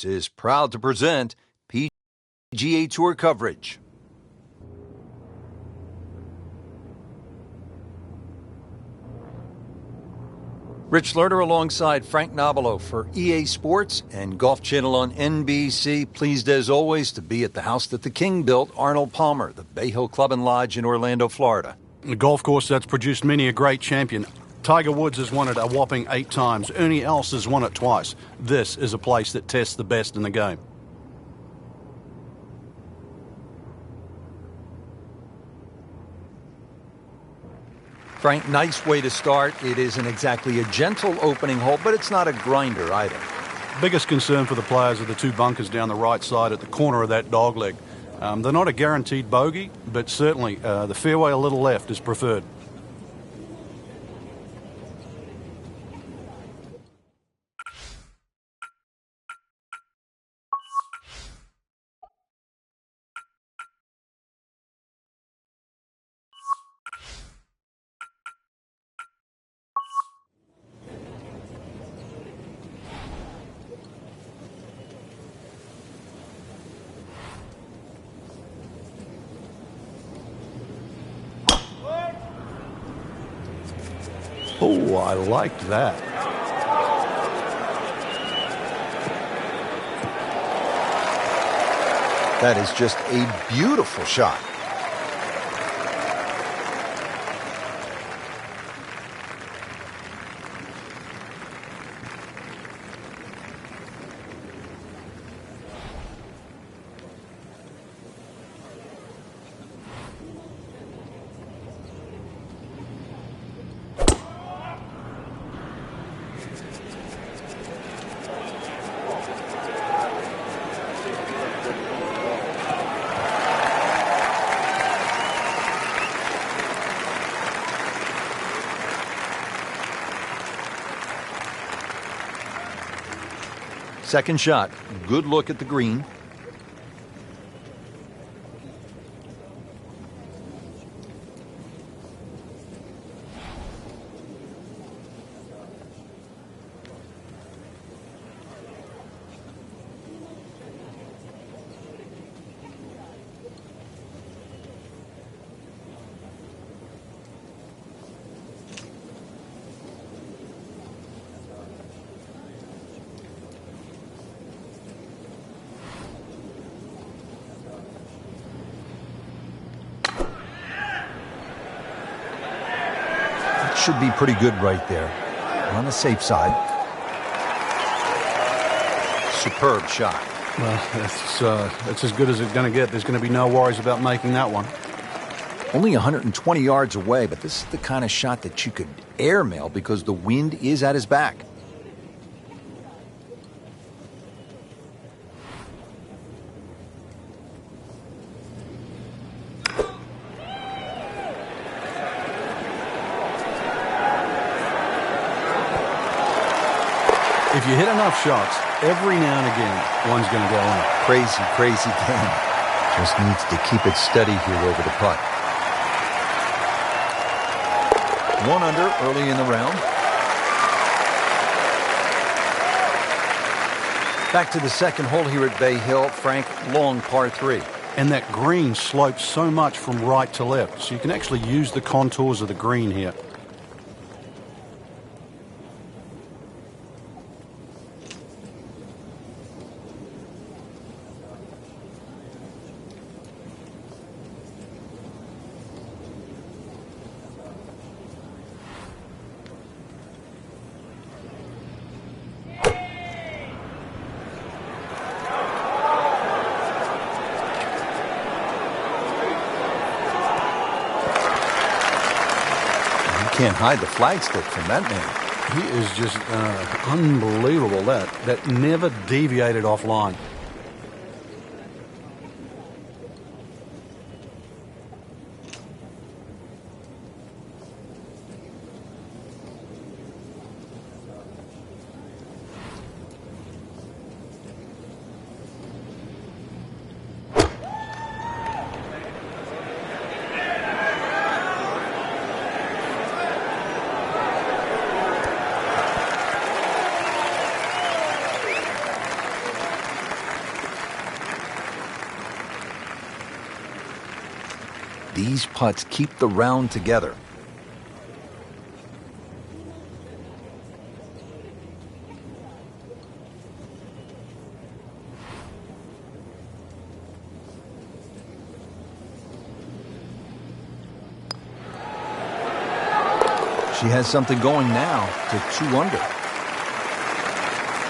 is proud to present PGA Tour coverage. Rich Lerner alongside Frank Nobilo for EA Sports and Golf Channel on NBC. Pleased as always to be at the house that the King built, Arnold Palmer, the Bay Hill Club and Lodge in Orlando, Florida. A golf course that's produced many a great champion. Tiger Woods has won it a whopping 8 times. Ernie Els has won it twice. This is a place that tests the best in the game. Frank, nice way to start. It isn't exactly a gentle opening hole, but it's not a grinder either. Biggest concern for the players are the 2 bunkers down the right side at the corner of that dogleg. They're not a guaranteed bogey, but certainly the fairway a little left is preferred. Oh, I liked that. That is just a beautiful shot. Second shot, good look at the green. Should be pretty good right there. On the safe side. Superb shot. Well, that's as good as it's going to get. There's going to be no worries about making that one. Only 120 yards away, but this is the kind of shot that you could airmail because the wind is at his back. If you hit enough shots, every now and again, one's going to go in. Crazy, crazy game. Just needs to keep it steady here over the putt. 1 under early in the round. Back to the second hole here at Bay Hill. Frank, long par 3. And that green slopes so much from right to left, so you can actually use the contours of the green here. Can't hide the flagstick from that man. He is just unbelievable. That never deviated offline. these putts keep the round together. She has something going now to 2 under.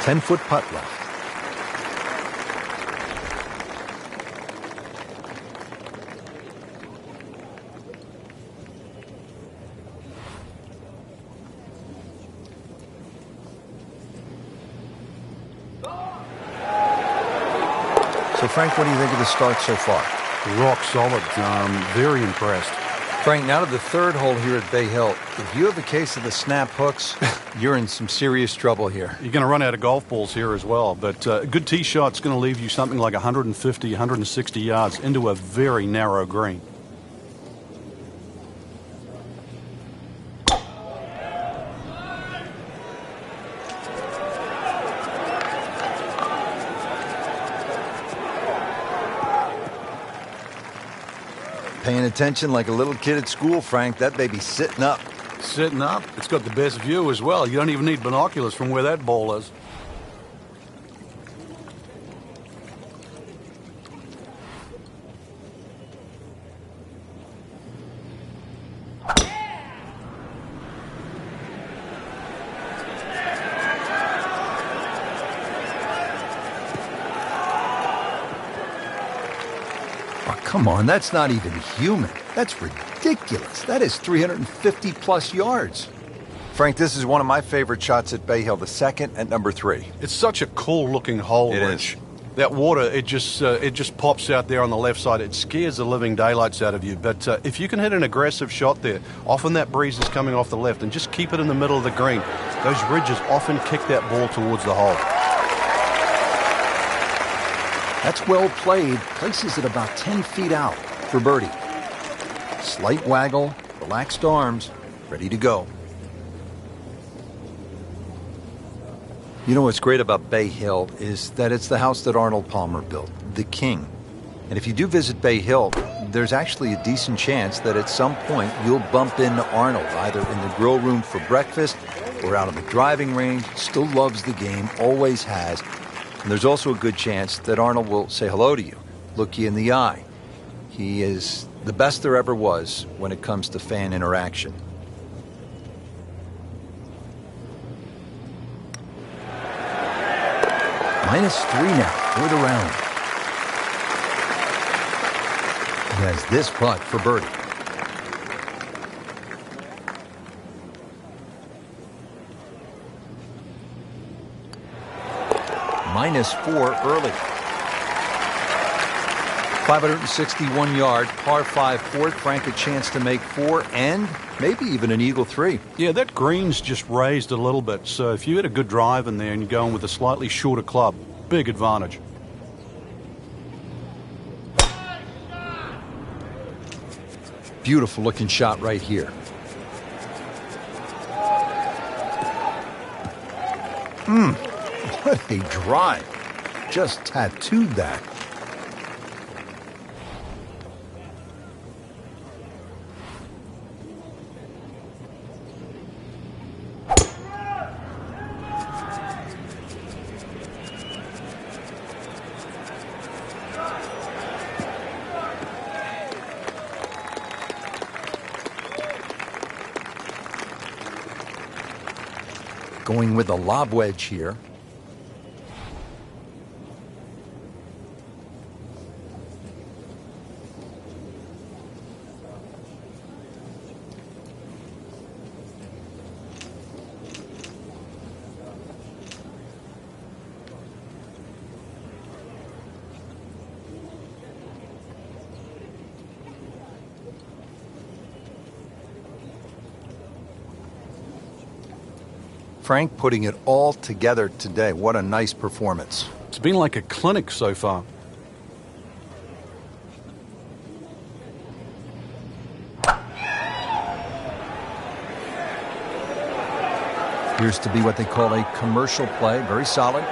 10-foot putt left. So, Frank, what do you think of the start so far? Rock solid. Very impressed. Frank, now to the third hole here at Bay Hill. If you have a case of the snap hooks, you're in some serious trouble here. You're going to run out of golf balls here as well, but a good tee shot's going to leave you something like 150, 160 yards into a very narrow green. Paying attention like a little kid at school, Frank. That baby's sitting up. Sitting up. It's got the best view as well. You don't even need binoculars from where that ball is. Come on, that's not even human. That's ridiculous. That is 350-plus yards. Frank, this is one of my favorite shots at Bay Hill, the second at number 3. It's such a cool-looking hole, Rich. That water, it just pops out there on the left side. It scares the living daylights out of you. But if you can hit an aggressive shot there, often that breeze is coming off the left, and just keep it in the middle of the green. Those ridges often kick that ball towards the hole. That's well played. Places it about 10 feet out for birdie. Slight waggle, relaxed arms, ready to go. You know what's great about Bay Hill is that it's the house that Arnold Palmer built, the King. And if you do visit Bay Hill, there's actually a decent chance that at some point you'll bump into Arnold, either in the grill room for breakfast or out on the driving range. Still loves the game, always has. And there's also a good chance that Arnold will say hello to you, look you in the eye. He is the best there ever was when it comes to fan interaction. -3 now for the round. He has this putt for birdie. -4 early. 561-yard par 5 fourth. Frank, a chance to make 4 and maybe even an eagle 3. Yeah, that green's just raised a little bit. So if you hit a good drive in there and you're going with a slightly shorter club, big advantage. Beautiful looking shot right here. What a drive. Just tattooed that. Going with a lob wedge here. Frank putting it all together today. What a nice performance. It's been like a clinic so far. Appears to be what they call a commercial play. Very solid.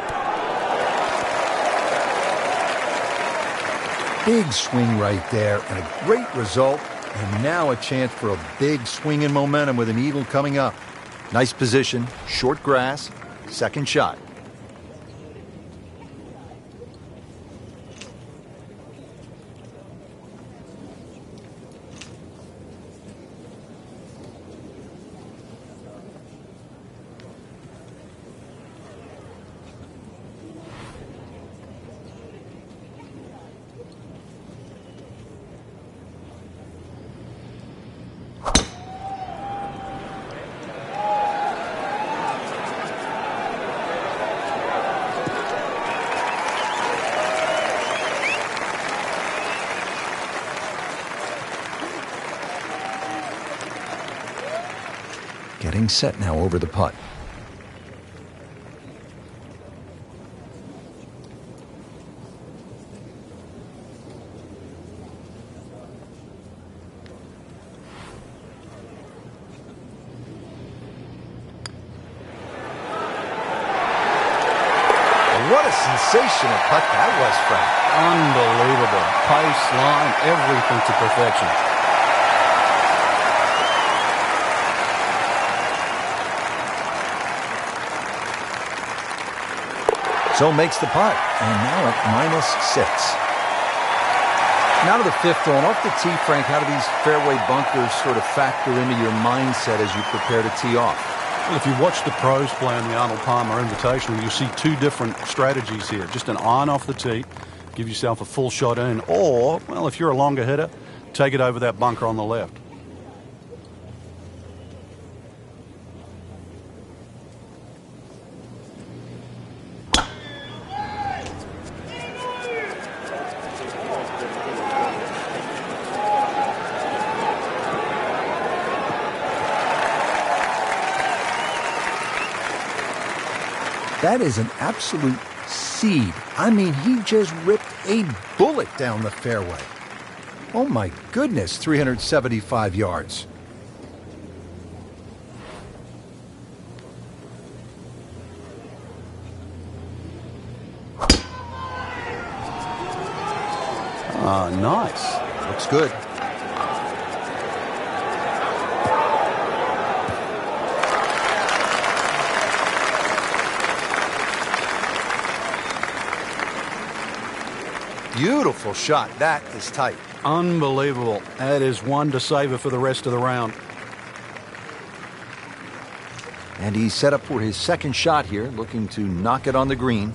Big swing right there and a great result And now a chance for a big swing in momentum with an eagle coming up. Nice position, short grass, second shot. Getting set now over the putt. What a sensational putt that was, Frank. Unbelievable. Pace, line, everything to perfection. So makes the putt, and now at -6. Now to the fifth hole. Off the tee, Frank, how do these fairway bunkers sort of factor into your mindset as you prepare to tee off? Well, if you watch the pros play on the Arnold Palmer Invitational, you'll see two different strategies here. Just an iron off the tee, give yourself a full shot in, or, well, if you're a longer hitter, take it over that bunker on the left. That is an absolute seed. I mean, he just ripped a bullet down the fairway. Oh my goodness, 375 yards. Ah, nice. Looks good. Beautiful shot. That is tight. Unbelievable. That is one to savor for the rest of the round. And he's set up for his second shot here, looking to knock it on the green.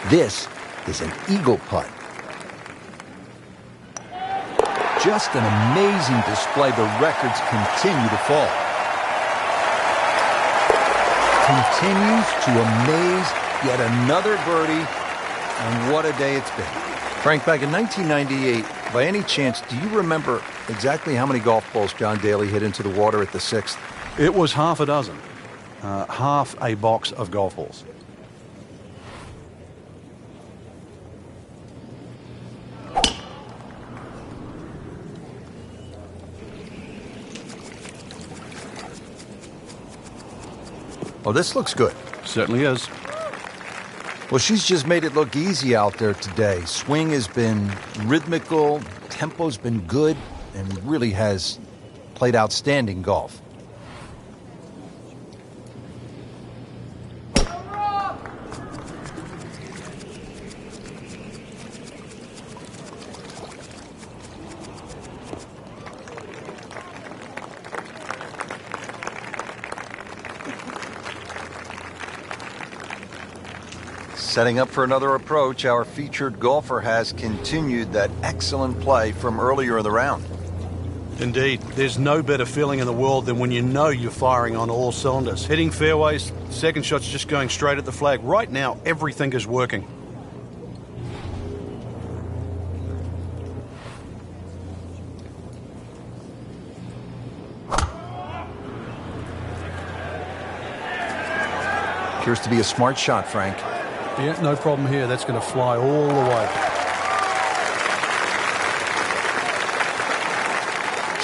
This is an eagle putt. Just an amazing display. The records continue to fall. Continues to amaze. Yet another birdie. And what a day it's been. Frank, back in 1998, by any chance, do you remember exactly how many golf balls John Daly hit into the water at the 6th? It was half a dozen. Half a box of golf balls. Oh, this looks good. Certainly is. Well, she's just made it look easy out there today. Swing has been rhythmical, tempo's been good, and really has played outstanding golf. Setting up for another approach, our featured golfer has continued that excellent play from earlier in the round. Indeed. There's no better feeling in the world than when you know you're firing on all cylinders. Hitting fairways, second shot's just going straight at the flag. Right now, everything is working. Appears to be a smart shot, Frank. Yeah, no problem here. That's going to fly all the way.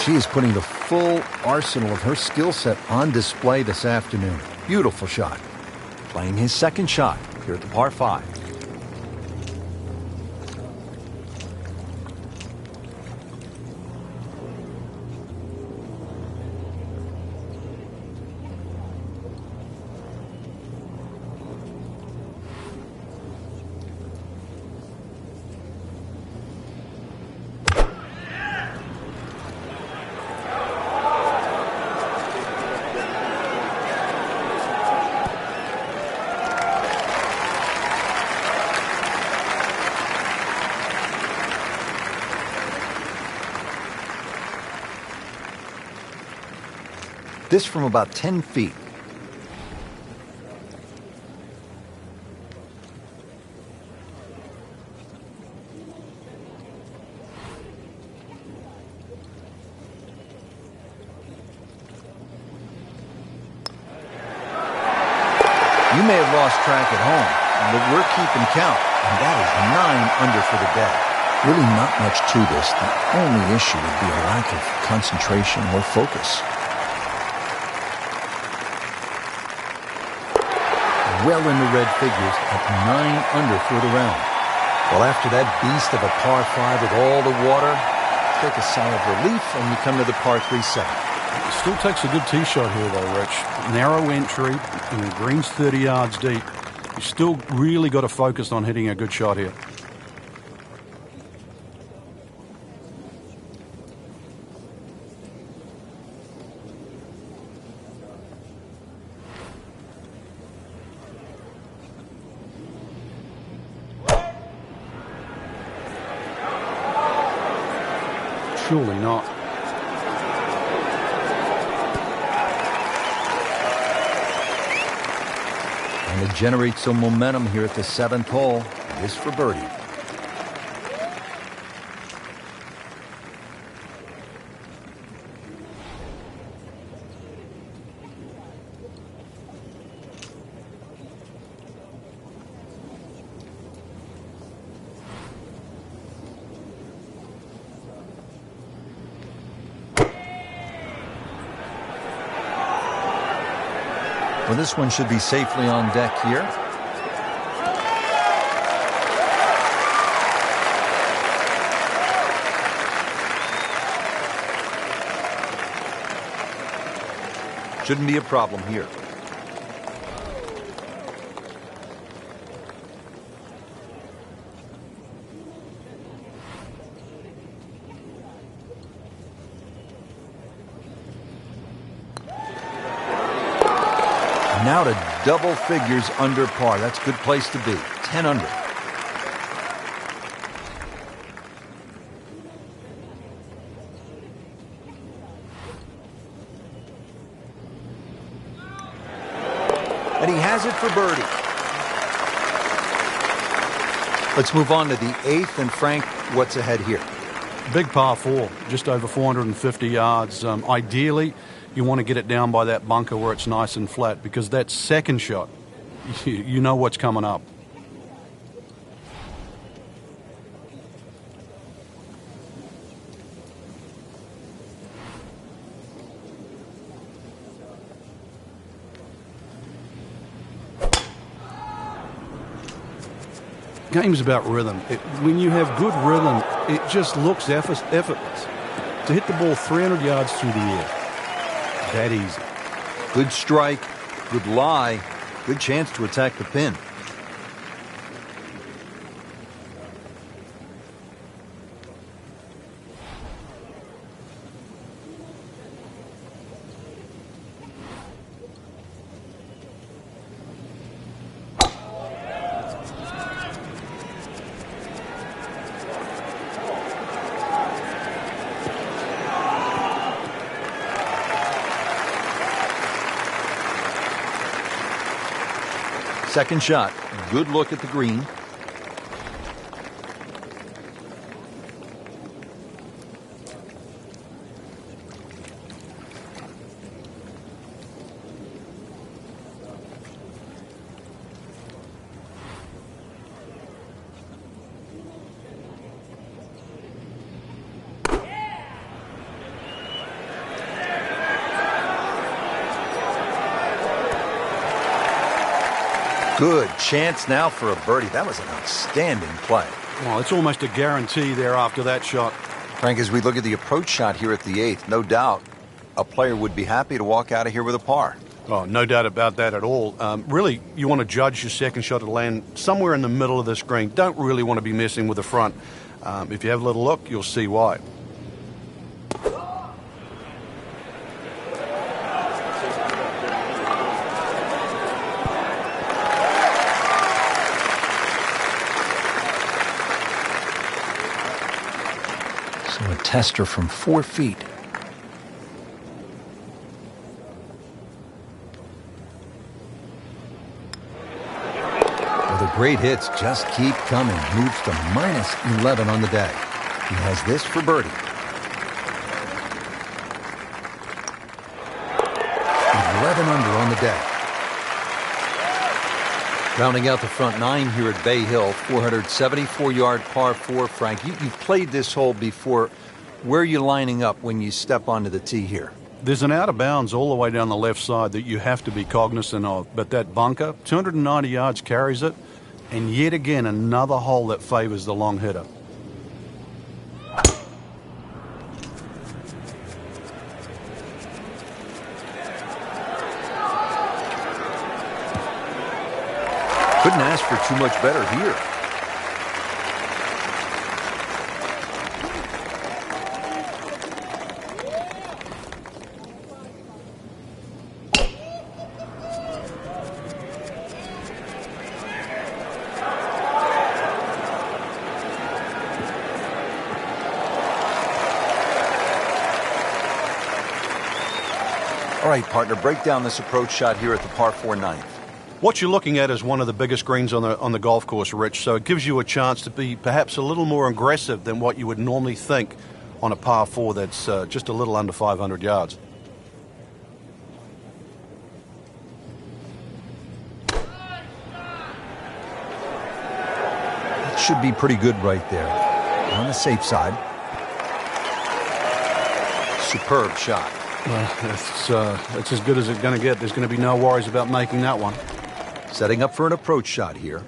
She is putting the full arsenal of her skill set on display this afternoon. Beautiful shot. Playing his second shot here at the par 5. This from about 10 feet. You may have lost track at home, but we're keeping count, and that is 9 under for the day. Really not much to this. The only issue would be a lack of concentration or focus. Well in the red figures at 9 under for the round. Well, after that beast of a par 5 with all the water, take a sigh of relief and you come to the par 3 7. It still takes a good tee shot here, though, Rich. Narrow entry, and the green's 30 yards deep. You still really got to focus on hitting a good shot here. Surely not. And to generate some momentum here at the 7th hole, this for birdie. Well, this one should be safely on deck here. Shouldn't be a problem here. Now to double figures under par. That's a good place to be. 10 under. And he has it for birdie. Let's move on to the 8th. And Frank, what's ahead here? Big par 4, just over 450 yards. Ideally, you want to get it down by that bunker where it's nice and flat, because that second shot, you know what's coming up. Game's about rhythm. When you have good rhythm, it just looks effortless. To hit the ball 300 yards through the air, that easy. Good strike, good lie, good chance to attack the pin. Second shot, good look at the green. Good chance now for a birdie. That was an outstanding play. Well, it's almost a guarantee there after that shot. Frank, as we look at the approach shot here at the 8th, no doubt a player would be happy to walk out of here with a par. Oh, no doubt about that at all. Really, you want to judge your second shot to land somewhere in the middle of this green. Don't really want to be messing with the front. If you have a little look, you'll see why. So a tester from 4 feet. The great hits just keep coming. Moves to -11 on the day. He has this for birdie. 11 under on the day. Rounding out the front 9 here at Bay Hill, 474-yard par 4. Frank, you've played this hole before. Where are you lining up when you step onto the tee here? There's an out of bounds all the way down the left side that you have to be cognizant of. But that bunker, 290 yards carries it. And yet again, another hole that favors the long hitter. Couldn't ask for too much better here. All right, partner, break down this approach shot here at the par 4 9th. What you're looking at is one of the biggest greens on the golf course, Rich, so it gives you a chance to be perhaps a little more aggressive than what you would normally think on a par 4 that's just a little under 500 yards. That should be pretty good right there. On the safe side. Superb shot. Well, it's as good as it's going to get. There's going to be no worries about making that one. Setting up for an approach shot here.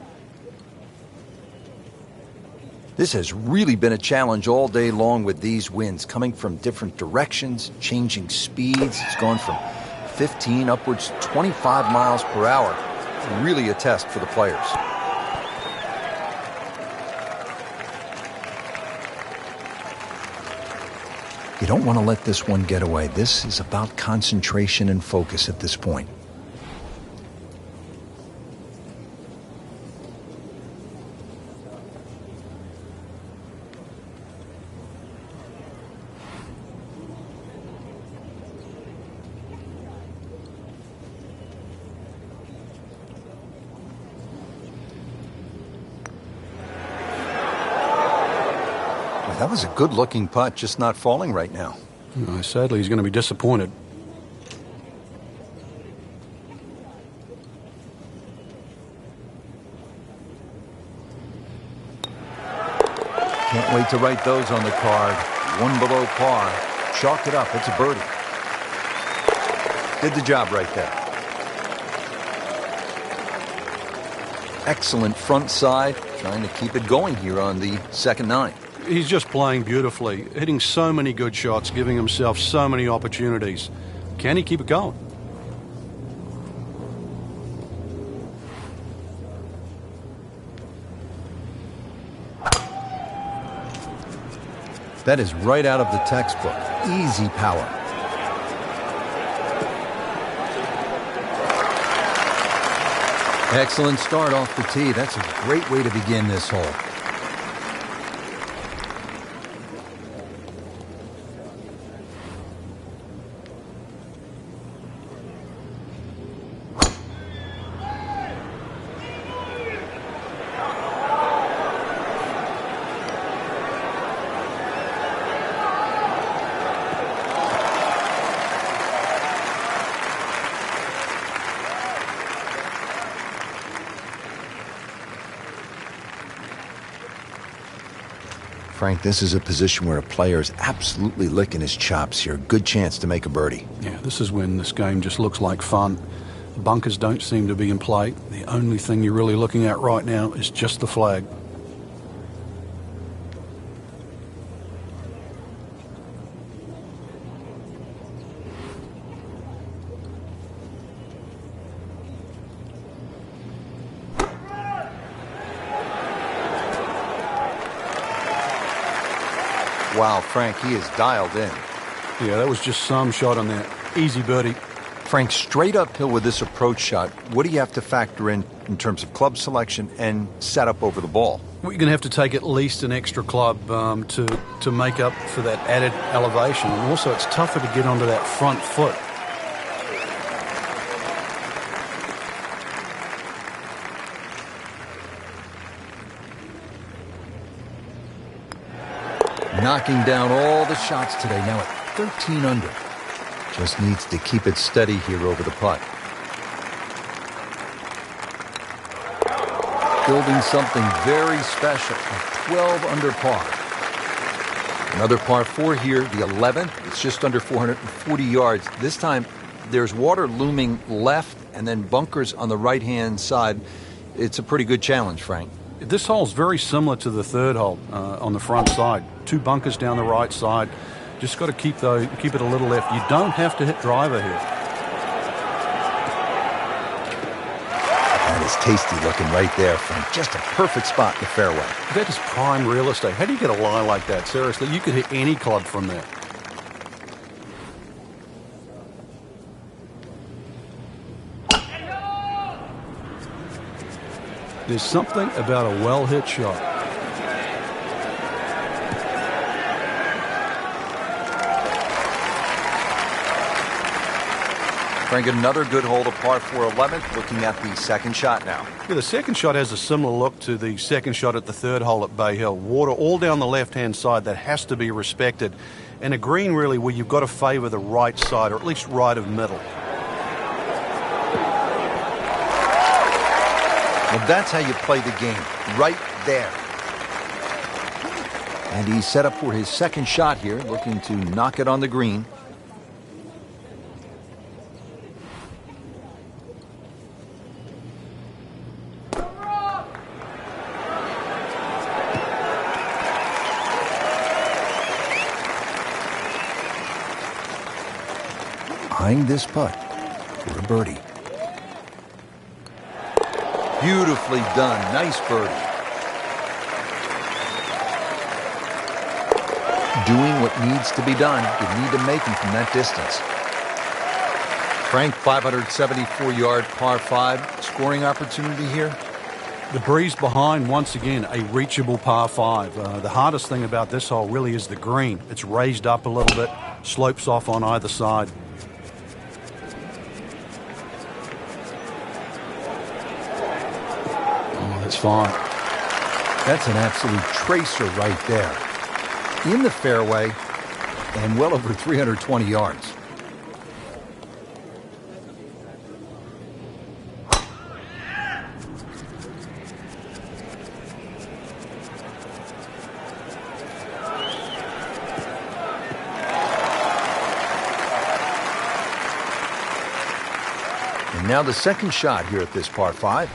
This has really been a challenge all day long with these winds coming from different directions, changing speeds. It's gone from 15 upwards to 25 miles per hour. Really a test for the players. You don't want to let this one get away. This is about concentration and focus at this point. That was a good-looking putt, just not falling right now. Sadly, he's going to be disappointed. Can't wait to write those on the card. One below par. Chalk it up. It's a birdie. Did the job right there. Excellent front side. Trying to keep it going here on the second 9. He's just playing beautifully, hitting so many good shots, giving himself so many opportunities. Can he keep it going? That is right out of the textbook. Easy power. Excellent start off the tee. That's a great way to begin this hole. Frank, this is a position where a player is absolutely licking his chops here. Good chance to make a birdie. Yeah, this is when this game just looks like fun. Bunkers don't seem to be in play. The only thing you're really looking at right now is just the flag. Wow, Frank, he is dialed in. Yeah, that was just some shot on that. Easy birdie. Frank, straight uphill with this approach shot, what do you have to factor in terms of club selection and setup over the ball? Well, you're going to have to take at least an extra club to make up for that added elevation. And also, it's tougher to get onto that front foot. Knocking down all the shots today, now at 13 under. Just needs to keep it steady here over the putt. Building something very special, a 12 under par. Another par 4 here, the 11th. It's just under 440 yards. This time, there's water looming left and then bunkers on the right-hand side. It's a pretty good challenge, Frank. This hole's very similar to the third hole on the front side. 2 bunkers down the right side. Just got to keep it a little left. You don't have to hit driver here. That is tasty looking right there, Frank. Just a perfect spot in the fairway. That is prime real estate. How do you get a lie like that? Seriously, you could hit any club from there. There's something about a well-hit shot. Frank, another good hole to par 4 11th, looking at the second shot now. Yeah, the second shot has a similar look to the second shot at the third hole at Bay Hill. Water all down the left-hand side. That has to be respected. And a green, really, where you've got to favor the right side, or at least right of middle. Well, that's how you play the game, right there. And he's set up for his second shot here, looking to knock it on the green. Eyeing this putt for a birdie. Beautifully done. Nice birdie. Doing what needs to be done. You need to make them from that distance. Frank, 574-yard par 5. Scoring opportunity here? The breeze behind, once again, a reachable par 5. The hardest thing about this hole really is the green. It's raised up a little bit, slopes off on either side. It's fine. That's an absolute tracer right there. In the fairway and well over 320 yards. And now the second shot here at this par 5.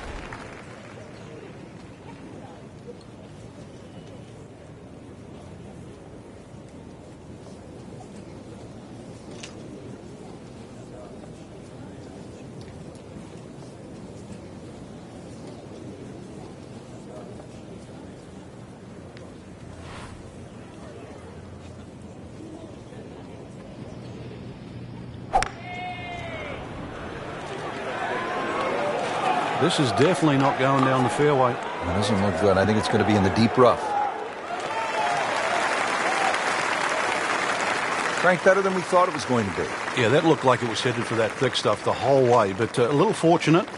This is definitely not going down the fairway. It doesn't look good. I think it's going to be in the deep rough. Frank, better than we thought it was going to be. Yeah, that looked like it was headed for that thick stuff the whole way, but a little fortunate.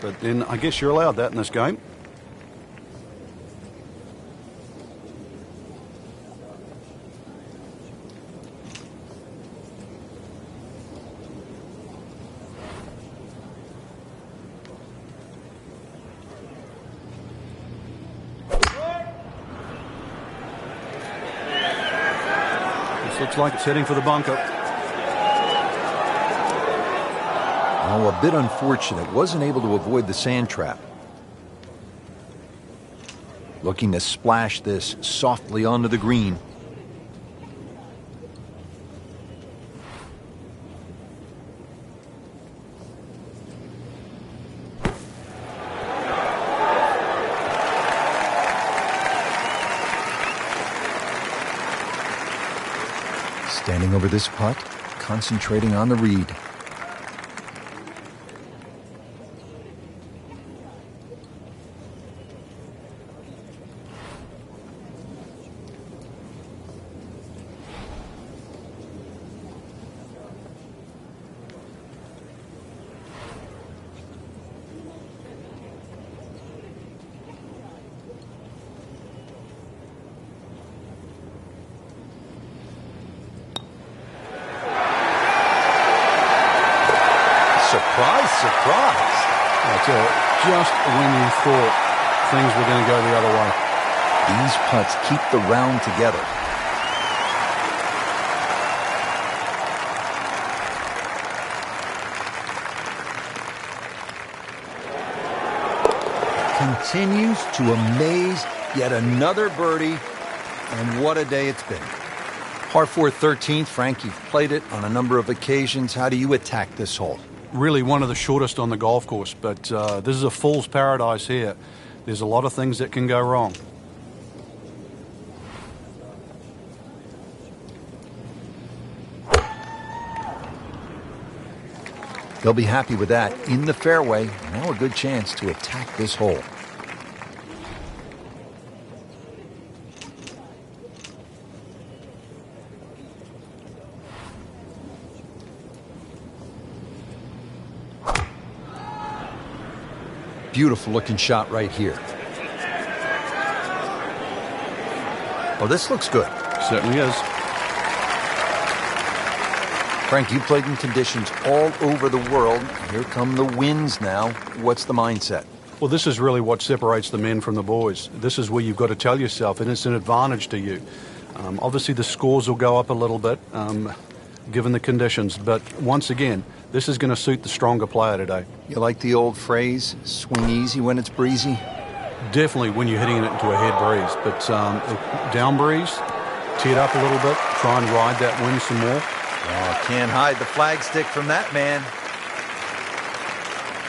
But then I guess you're allowed that in this game. Looks like it's heading for the bunker. Oh, a bit unfortunate. Wasn't able to avoid the sand trap. Looking to splash this softly onto the green. Standing over this putt, concentrating on the read. Surprise. That's just when you thought things were going to go the other way. These putts keep the round together. Continues to amaze. Yet another birdie. And what a day it's been. Par 4 13th. Frank, you've played it on a number of occasions. How do you attack this hole? Really one of the shortest on the golf course, but this is a fool's paradise here. There's a lot of things that can go wrong. They'll be happy with that. In the fairway, now a good chance to attack this hole. Beautiful looking shot right here. Oh, this looks good. Certainly is. Frank, you played in conditions all over the world. Here come the winds now. What's the mindset? Well, this is really what separates the men from the boys. This is where you've got to tell yourself, and it's an advantage to you. Obviously, the scores will go up a little bit, given the conditions. But once again, this is going to suit the stronger player today. You like the old phrase, swing easy when it's breezy? Definitely when you're hitting it into a head breeze. But down breeze, tee it up a little bit, try and ride that wind some more. Oh, can't hide the flagstick from that man.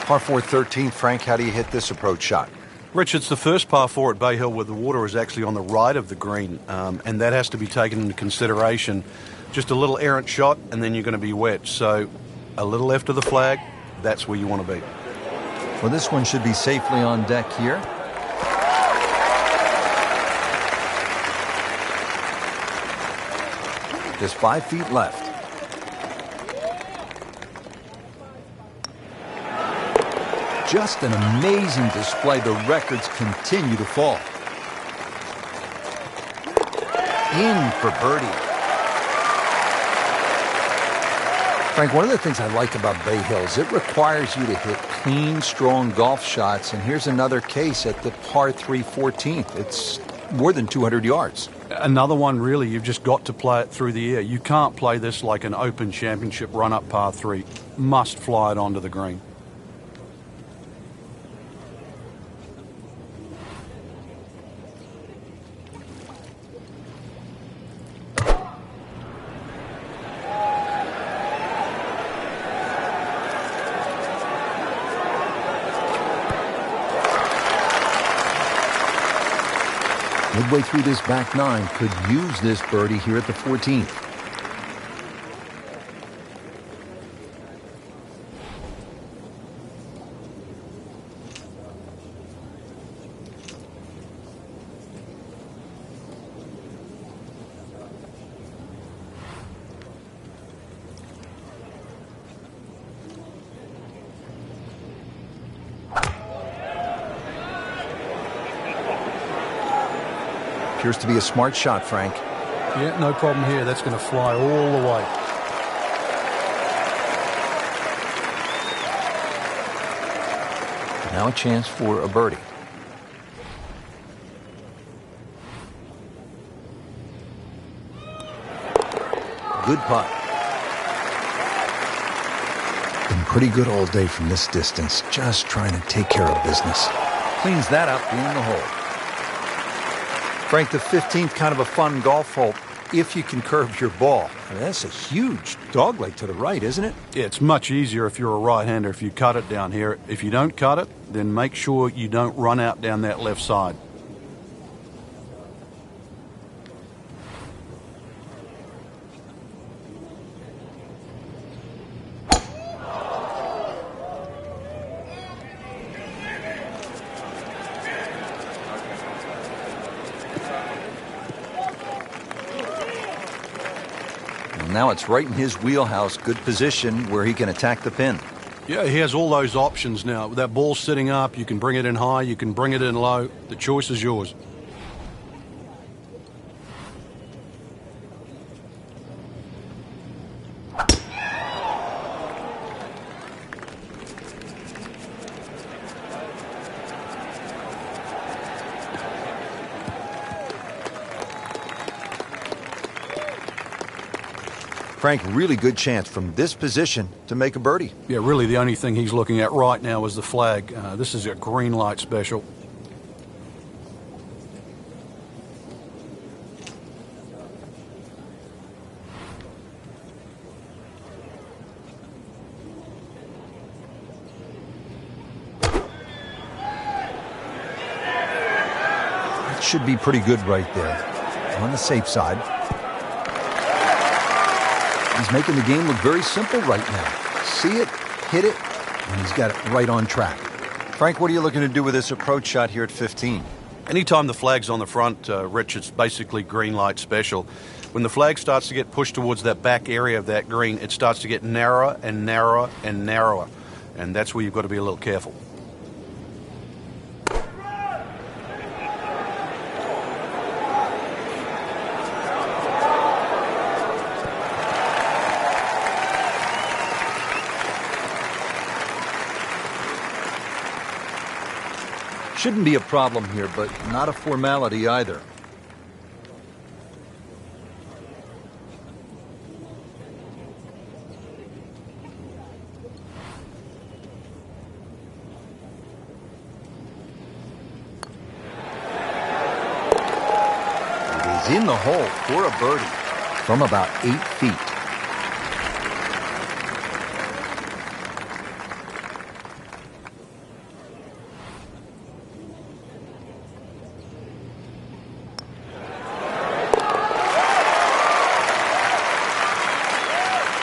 Par 4 13th, Frank, how do you hit this approach shot? Rich, it's the first par 4 at Bay Hill where the water is actually on the right of the green, and that has to be taken into consideration. Just a little errant shot, and then you're going to be wet. So a little left of the flag, that's where you want to be. Well, this one should be safely on deck here. Just 5 feet left. Just an amazing display. The records continue to fall. In for birdie. Frank, one of the things I like about Bay Hill is it requires you to hit clean, strong golf shots. And here's another case at the par 3 14th. It's more than 200 yards. Another one, really, you've just got to play it through the air. You can't play this like an Open Championship run-up par 3. Must fly it onto the green. Midway through this back nine, could use this birdie here at the 14th. Appears to be a smart shot, Frank. Yeah, no problem here. That's going to fly all the way. Now a chance for a birdie. Good putt. pretty good all day from this distance, just trying to take care of business. Cleans that up, being the hole. Frank, the 15th, kind of a fun golf hole if you can curve your ball. I mean, that's a huge dogleg to the right, isn't it? Yeah, it's much easier if you're a right-hander if you cut it down here. If you don't cut it, then make sure you don't run out down that left side. Now it's right in his wheelhouse, good position where he can attack the pin. Yeah, he has all those options now. That ball's sitting up, you can bring it in high, you can bring it in low. The choice is yours. Frank, really good chance from this position to make a birdie. Yeah, really the only thing he's looking at right now is the flag. This is a green light special. That should be pretty good right there. On the safe side. He's making the game look very simple right now. See it, hit it, and he's got it right on track. Frank, what are you looking to do with this approach shot here at 15? Anytime the flag's on the front, Rich, it's basically green light special. When the flag starts to get pushed towards that back area of that green, it starts to get narrower and narrower and narrower. And that's where you've got to be a little careful. Shouldn't be a problem here, but not a formality either. It is in the hole for a birdie from about 8 feet.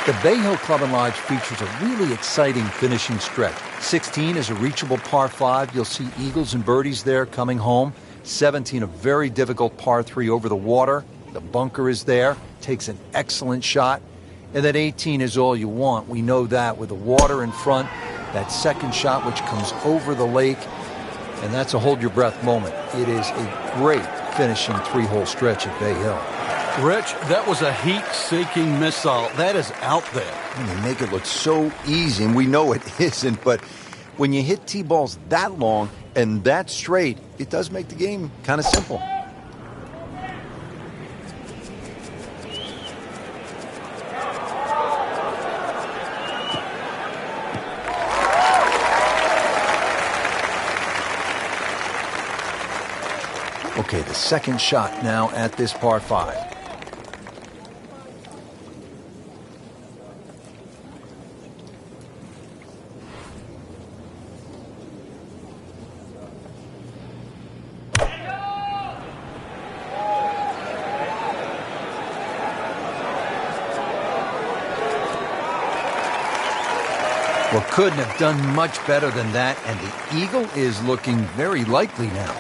The Bay Hill Club and Lodge features a really exciting finishing stretch. 16 is a reachable par 5. You'll see eagles and birdies there coming home. 17, a very difficult par 3 over the water. The bunker is there, takes an excellent shot. And then 18 is all you want. We know that with the water in front, that second shot which comes over the lake. And that's a hold your breath moment. It is a great finishing 3-hole stretch at Bay Hill. Rich, that was a heat-seeking missile. That is out there. And they make it look so easy, and we know it isn't, but when you hit T-balls that long and that straight, it does make the game kind of simple. Okay, the second shot now at this par 5. Well, couldn't have done much better than that, and the eagle is looking very likely now.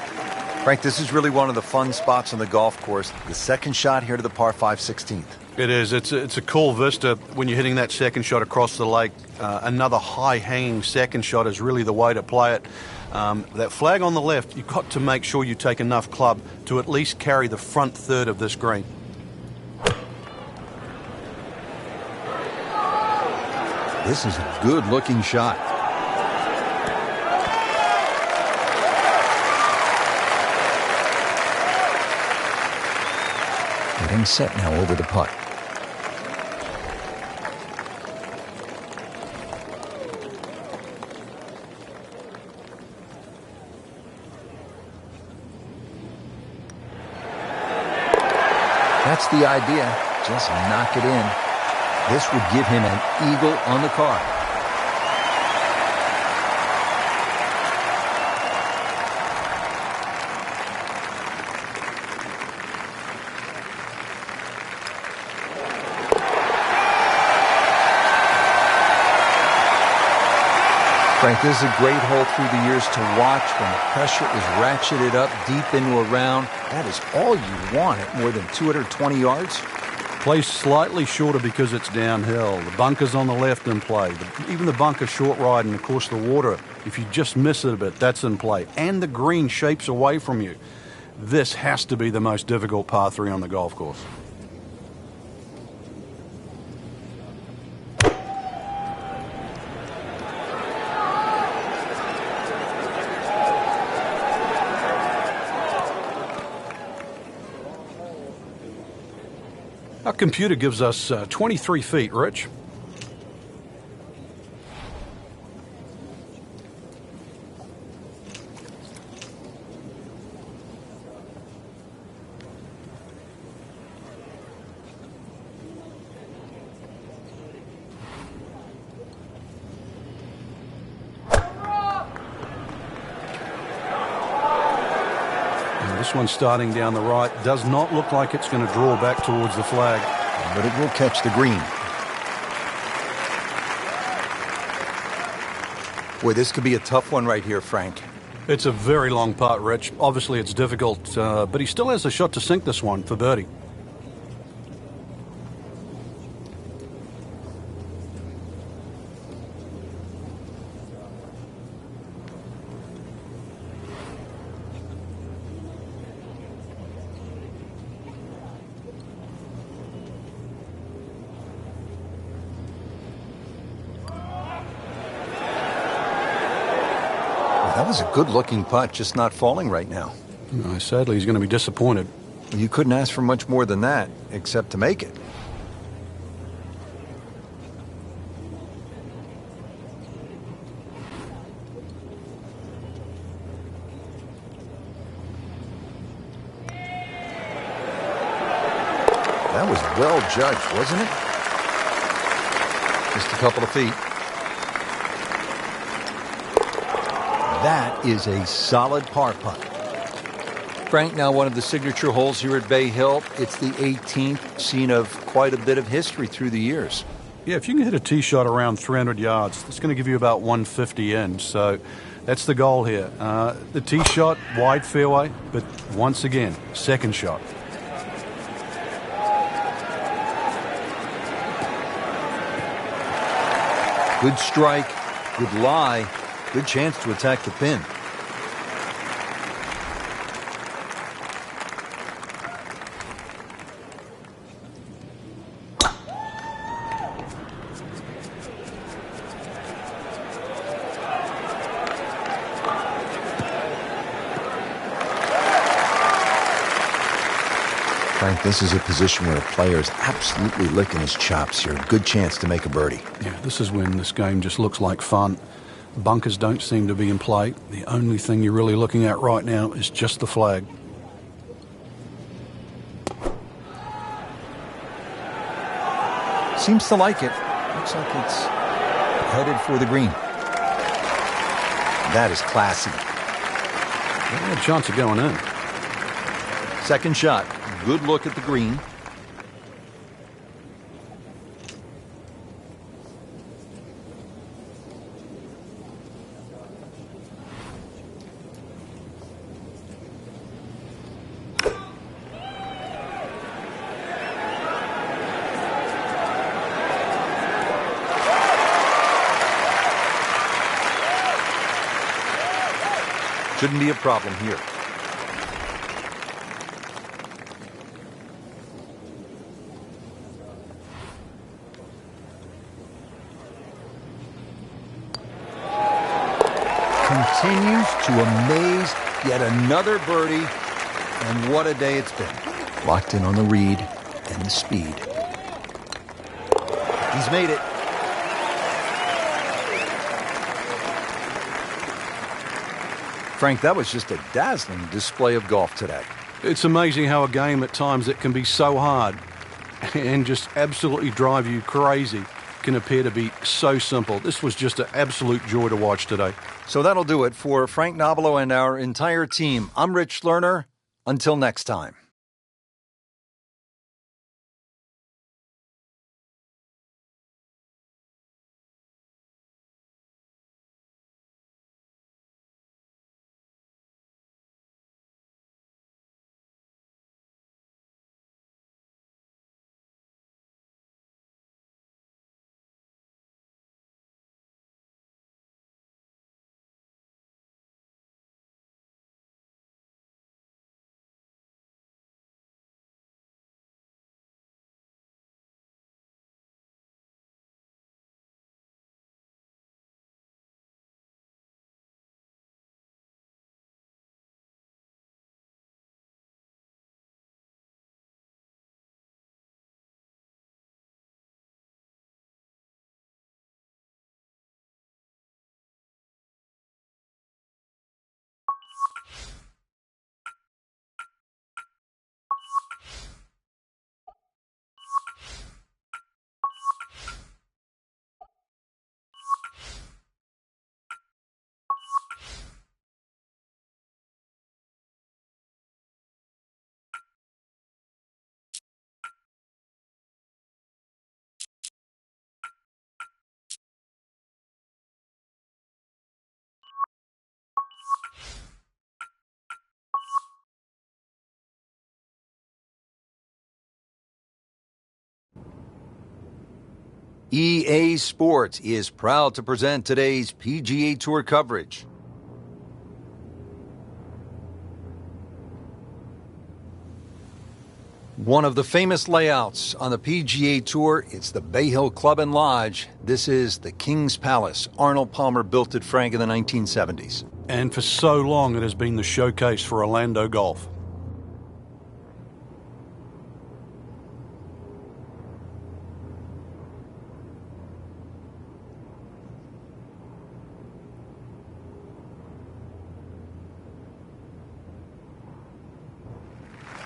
Frank, this is really one of the fun spots on the golf course. The second shot here to the par 5 16th. It is. It's a cool vista when you're hitting that second shot across the lake. Another high-hanging second shot is really the way to play it. That flag on the left, you've got to make sure you take enough club to at least carry the front third of this green. This is a good-looking shot. Getting set now over the putt. That's the idea. Just knock it in. This would give him an eagle on the card. Frank, this is a great hole through the years to watch when the pressure is ratcheted up deep into a round. That is all you want at more than 220 yards. Plays slightly shorter because it's downhill. The bunker's on the left in play. Even the bunker short ride, and of course the water, if you just miss it a bit, that's in play. And the green shapes away from you. This has to be the most difficult par 3 on the golf course. Our computer gives us 23 feet, Rich. This one starting down the right does not look like it's going to draw back towards the flag. But it will catch the green. Boy, this could be a tough one right here, Frank. It's a very long putt, Rich. Obviously it's difficult, but he still has a shot to sink this one for birdie. That was a good-looking putt, just not falling right now. Sadly, he's going to be disappointed. You couldn't ask for much more than that, except to make it. That was well judged, wasn't it? Just a couple of feet. That is a solid par putt. Frank, now one of the signature holes here at Bay Hill. It's the 18th, scene of quite a bit of history through the years. Yeah, if you can hit a tee shot around 300 yards, it's going to give you about 150 in. So that's the goal here. The tee shot, wide fairway, but once again, second shot. Good strike, good lie. Good chance to attack the pin. Frank, this is a position where a player is absolutely licking his chops here. Good chance to make a birdie. Yeah, this is when this game just looks like fun. Bunkers don't seem to be in play. The only thing you're really looking at right now is just the flag. Seems to like it. Looks like it's headed for the green. That is classy. They had a chance of going in. Second shot. Good look at the green. Shouldn't be a problem here. Continues to amaze. Yet another birdie. And what a day it's been. Locked in on the read and the speed. He's made it. Frank, that was just a dazzling display of golf today. It's amazing how a game at times that can be so hard and just absolutely drive you crazy can appear to be so simple. This was just an absolute joy to watch today. So that'll do it for Frank Nobilo and our entire team. I'm Rich Lerner. Until next time. EA Sports is proud to present today's PGA Tour coverage. One of the famous layouts on the PGA Tour, it's the Bay Hill Club and Lodge. This is the King's Palace. Arnold Palmer built it, Frank, in the 1970s. And for so long it has been the showcase for Orlando golf.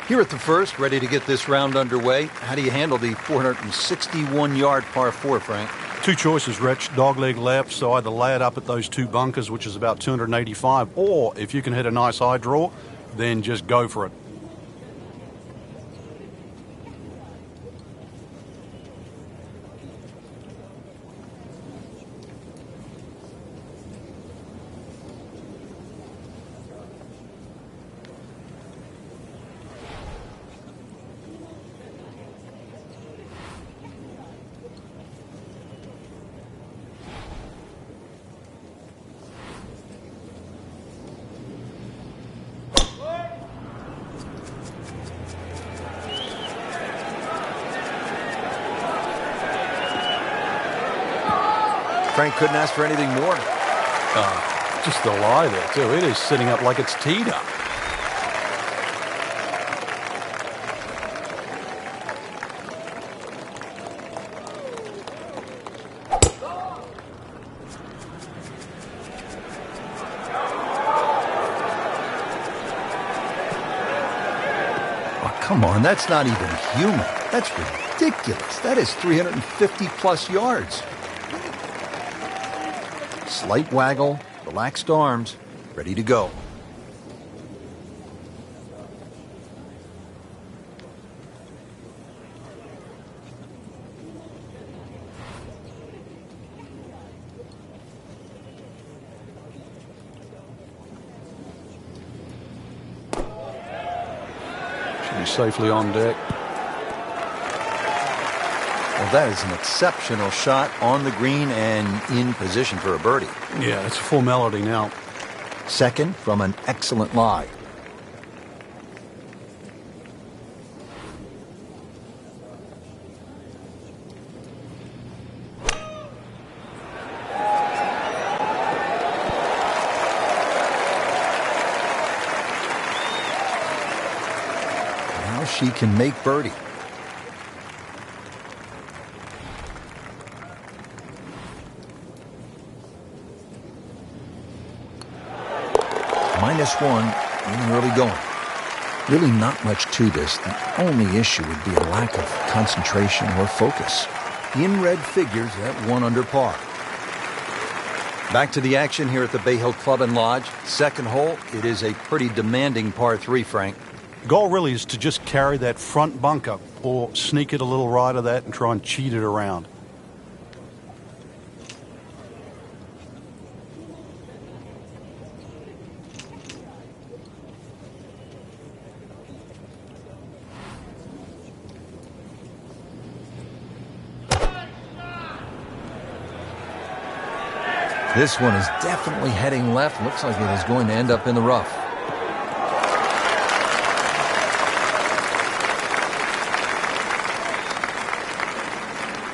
Here at the first, ready to get this round underway. How do you handle the 461-yard par 4, Frank? Two choices, Rich. Dogleg left, so either lay it up at those two bunkers, which is about 285, or if you can hit a nice high draw, then just go for it. Frank couldn't ask for anything more. Just the lie there, too. It is sitting up like it's teed up. Oh, come on, that's not even human. That's ridiculous. That is 350-plus yards. Slight waggle, relaxed arms, ready to go. Should be safely on deck. Well, that is an exceptional shot on the green and in position for a birdie. Yeah, it's a formality now. Second from an excellent lie. Now she can make birdie. -1 and early going. Really not much to this. The only issue would be a lack of concentration or focus. In red figures at 1 under par. Back to the action here at the Bay Hill Club and Lodge. Second hole, it is a pretty demanding par 3, Frank. Goal really is to just carry that front bunker or sneak it a little right of that and try and cheat it around. This one is definitely heading left. Looks like it is going to end up in the rough.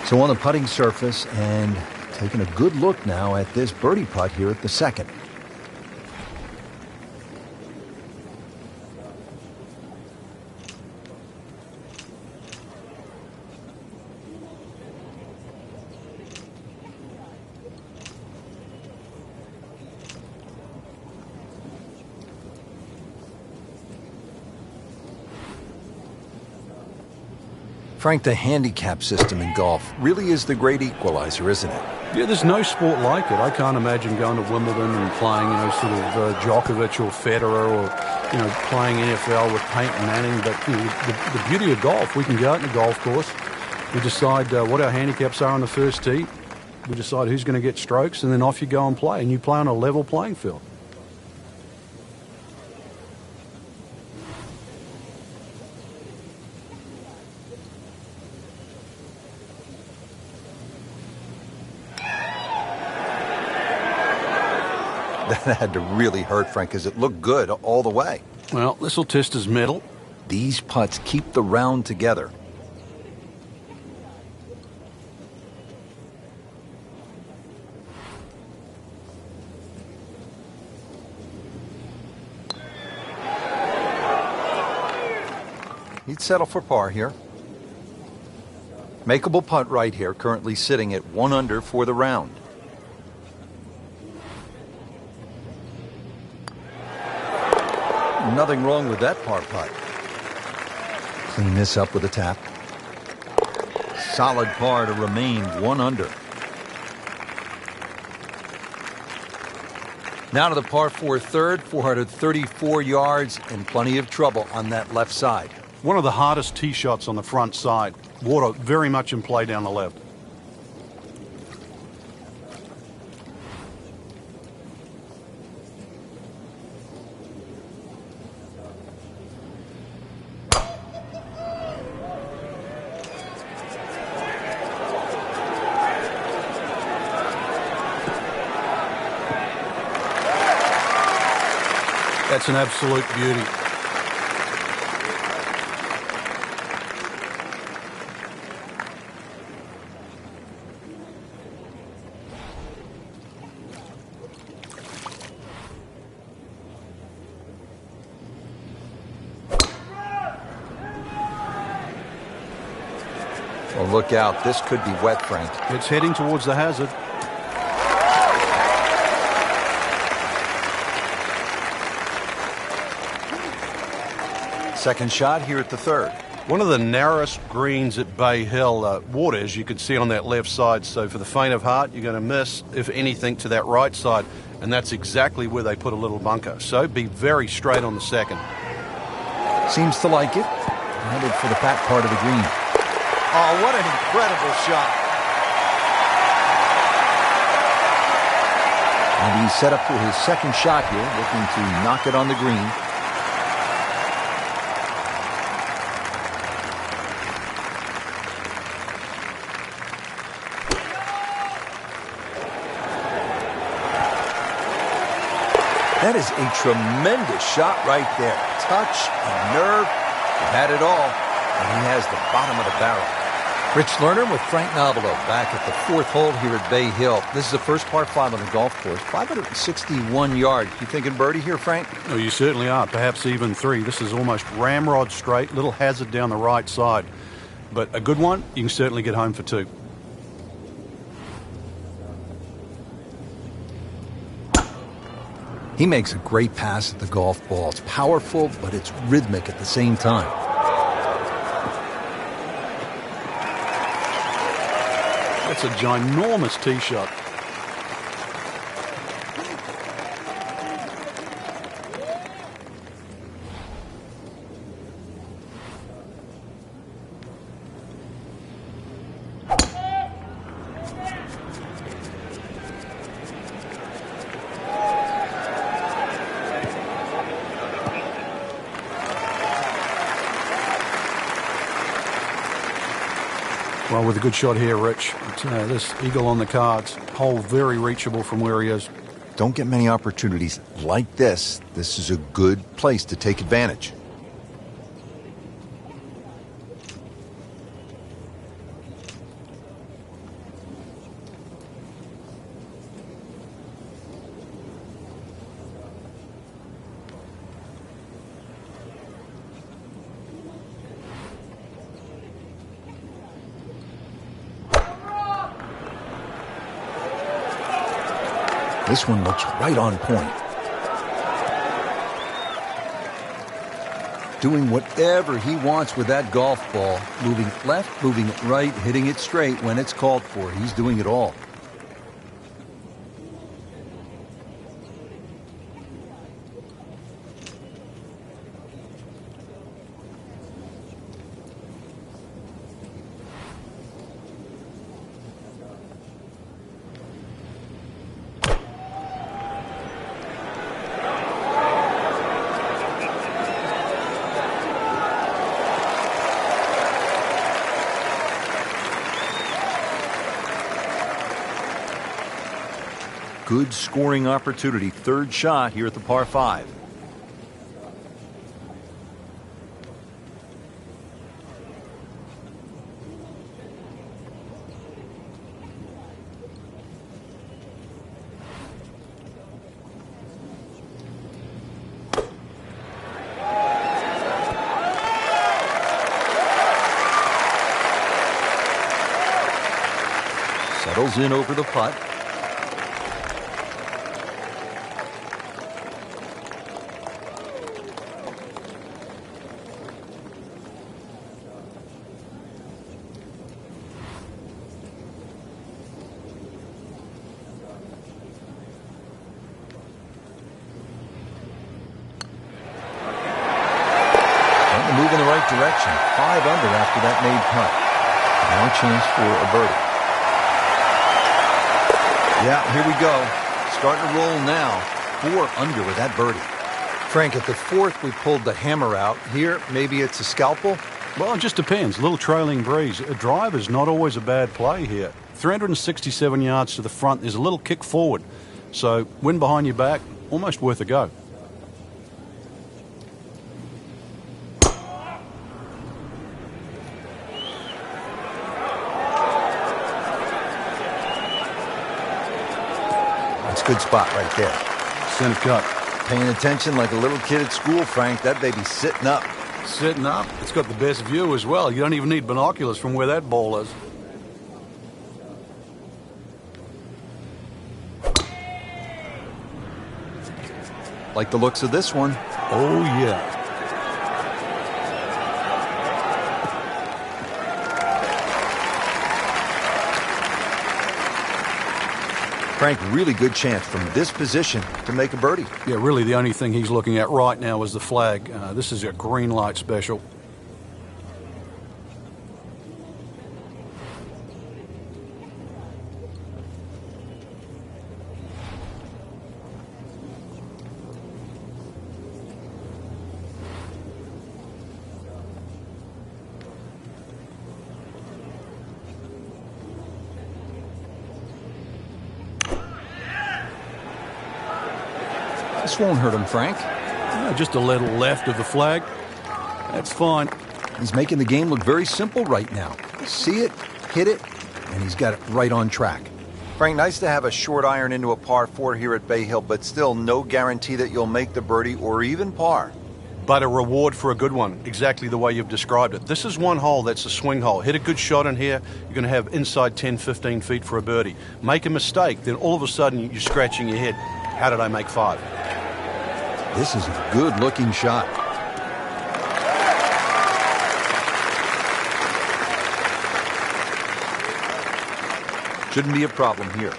So on the putting surface, and taking a good look now at this birdie putt here at the second. Frank, the handicap system in golf really is the great equalizer, isn't it? Yeah, there's no sport like it. I can't imagine going to Wimbledon and playing, sort of Djokovic or Federer or, playing NFL with Peyton Manning. But the beauty of golf, we can go out in the golf course. We decide what our handicaps are on the first tee. We decide who's going to get strokes, and then off you go and play. And you play on a level playing field. That had to really hurt, Frank, because it looked good all the way. Well, this will test his mettle. These putts keep the round together. He'd settle for par here. Makeable putt right here, currently sitting at 1 under for the round. Nothing wrong with that par putt. Clean this up with a tap. Solid par to remain 1 under. Now to the par 4 third, 434 yards and plenty of trouble on that left side. One of the hardest tee shots on the front side. Water very much in play down the left. That's an absolute beauty. Well, look out. This could be wet, Frank. It's heading towards the hazard. Second shot here at the third. One of the narrowest greens at Bay Hill. Water, as you can see on that left side. So for the faint of heart, you're going to miss, if anything, to that right side. And that's exactly where they put a little bunker. So be very straight on the second. Seems to like it. Headed for the back part of the green. Oh, what an incredible shot. And he's set up for his second shot here, looking to knock it on the green. That is a tremendous shot right there. Touch and nerve. He had it all, and he has the bottom of the barrel. Rich Lerner with Frank Nobilo back at the fourth hole here at Bay Hill. This is the first par 5 on the golf course. 561 yards. You thinking birdie here, Frank? Oh, you certainly are. Perhaps even 3. This is almost ramrod straight. Little hazard down the right side. But a good one, you can certainly get home for 2. He makes a great pass at the golf ball. It's powerful, but it's rhythmic at the same time. That's a ginormous tee shot. Well, with a good shot here, Rich. This eagle on the cards, hole very reachable from where he is. Don't get many opportunities like this. This is a good place to take advantage. This one looks right on point. Doing whatever he wants with that golf ball. Moving it left, moving it right, hitting it straight when it's called for. He's doing it all. Good scoring opportunity. Third shot here at the par 5. Settles in over the putt. Move in the right direction. 5 under after that made putt. Now a chance for a birdie. Yeah, here we go. Starting to roll now. 4 under with that birdie. Frank, at the 4th, we pulled the hammer out. Here, maybe it's a scalpel? Well, it just depends. A little trailing breeze. A drive is not always a bad play here. 367 yards to the front. There's a little kick forward. So, wind behind your back, almost worth a go. Good spot right there. Center cut. Paying attention like a little kid at school, Frank. That baby's sitting up. Sitting up. It's got the best view as well. You don't even need binoculars from where that ball is. Like the looks of this one. Oh, yeah. Frank, really good chance from this position to make a birdie. Yeah, really the only thing he's looking at right now is the flag. This is a green light special. This won't hurt him, Frank. Just a little left of the flag. That's fine. He's making the game look very simple right now. See it, hit it, and he's got it right on track. Frank, nice to have a short iron into a par 4 here at Bay Hill, but still no guarantee that you'll make the birdie or even par. But a reward for a good one, exactly the way you've described it. This is one hole that's a swing hole. Hit a good shot in here, you're going to have inside 10, 15 feet for a birdie. Make a mistake, then all of a sudden you're scratching your head. How did I make 5? This is a good-looking shot. Shouldn't be a problem here.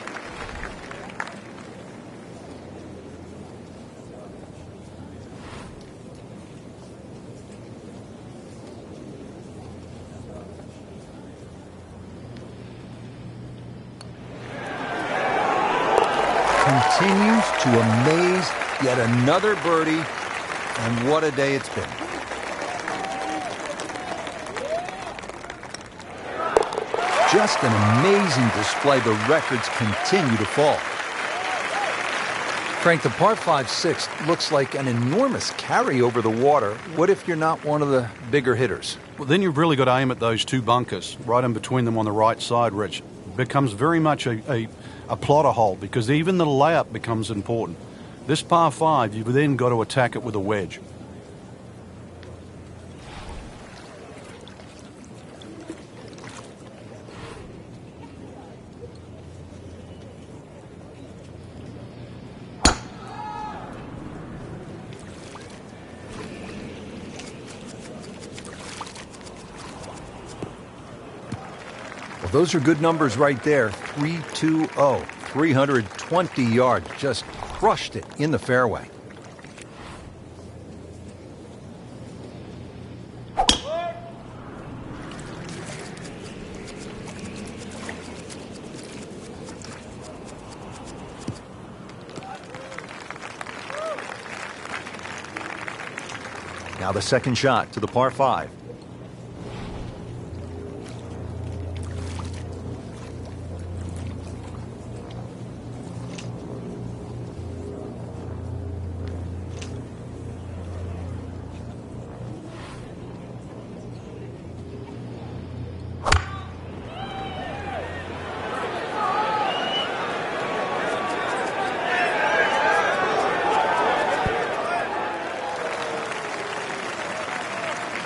Continues to amaze. Yet another birdie, and what a day it's been. Just an amazing display. The records continue to fall. Frank, the par 5-6 looks like an enormous carry over the water. What if you're not one of the bigger hitters? Well, then you've really got to aim at those two bunkers, right in between them on the right side, Rich. It becomes very much a plotter hole because even the layup becomes important. This par 5, you've then got to attack it with a wedge. Well, those are good numbers right there. 320, 320 yards. Just crushed it in the fairway. Now the second shot to the par 5.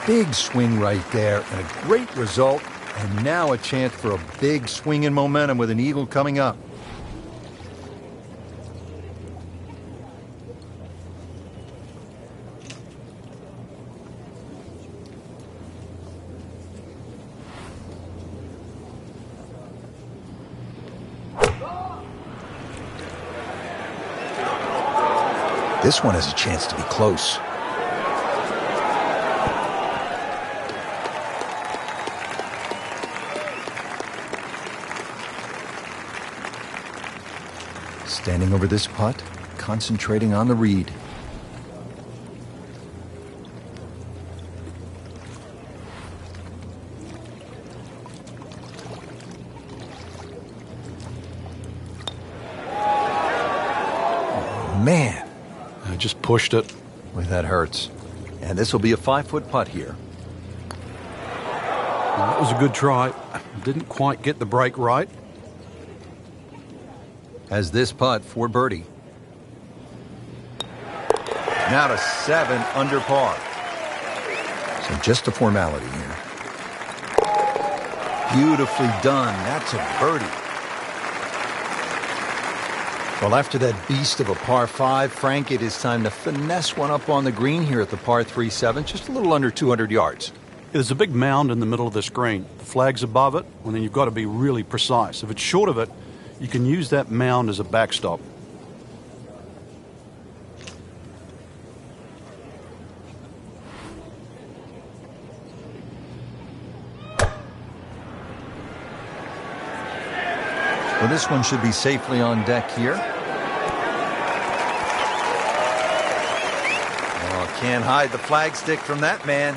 Big swing right there, and a great result, and now a chance for a big swing in momentum with an eagle coming up. This one has a chance to be close. Standing over this putt, concentrating on the read. Oh, man. I just pushed it. Boy, that hurts. And this will be a 5-foot putt here. Well, that was a good try. Didn't quite get the break right. Has this putt for birdie. Now to 7 under par. So just a formality here. Beautifully done. That's a birdie. Well, after that beast of a par 5, Frank, it is time to finesse one up on the green here at the par 3-7, just a little under 200 yards. There's a big mound in the middle of this green. The flag's above it, and then you've got to be really precise. If it's short of it, you can use that mound as a backstop. Well, this one should be safely on deck here. Oh, can't hide the flagstick from that man.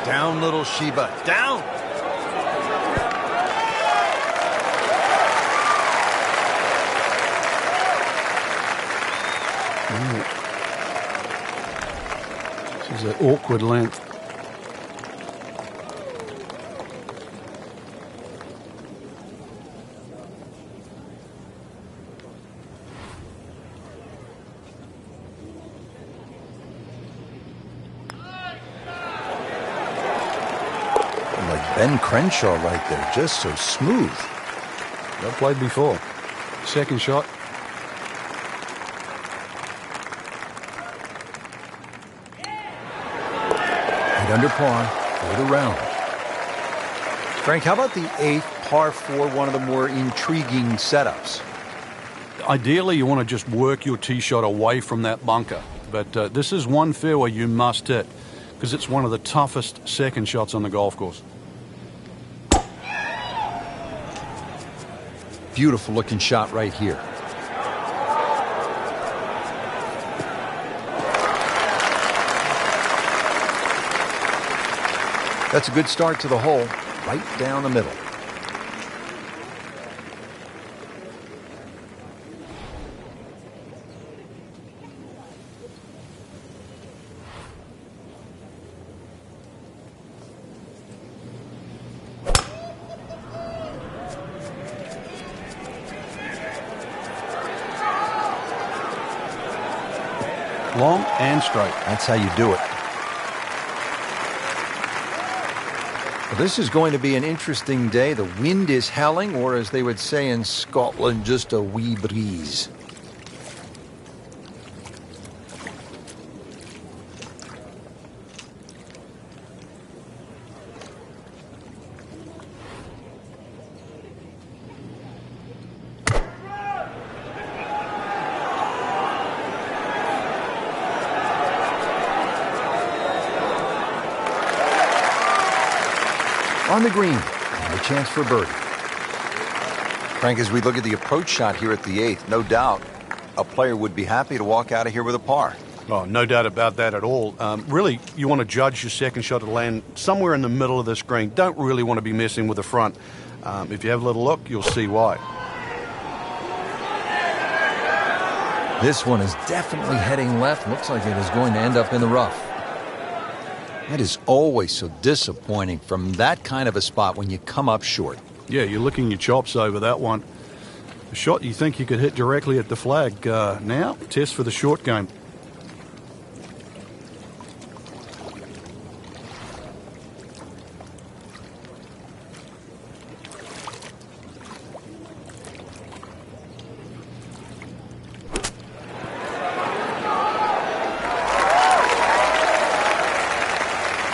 Down, little Sheba. Down! This is an awkward length. Ben Crenshaw right there, just so smooth. Well played before. Second shot. 8 under par for the round. Frank, how about the 8th par 4, one of the more intriguing setups? Ideally, you want to just work your tee shot away from that bunker. But this is one fairway you must hit because it's one of the toughest second shots on the golf course. Beautiful looking shot right here. That's a good start to the hole, right down the middle. Long and straight. That's how you do it. Well, this is going to be an interesting day. The wind is howling, or as they would say in Scotland, just a wee breeze. On the green, and a chance for birdie. Frank, as we look at the approach shot here at the 8th, no doubt a player would be happy to walk out of here with a par. Oh, no doubt about that at all. Really, you want to judge your second shot to land somewhere in the middle of this green. Don't really want to be messing with the front. If you have a little look, you'll see why. This one is definitely heading left. Looks like it is going to end up in the rough. That is always so disappointing from that kind of a spot when you come up short. Yeah, you're licking your chops over that one. A shot you think you could hit directly at the flag. Now, test for the short game.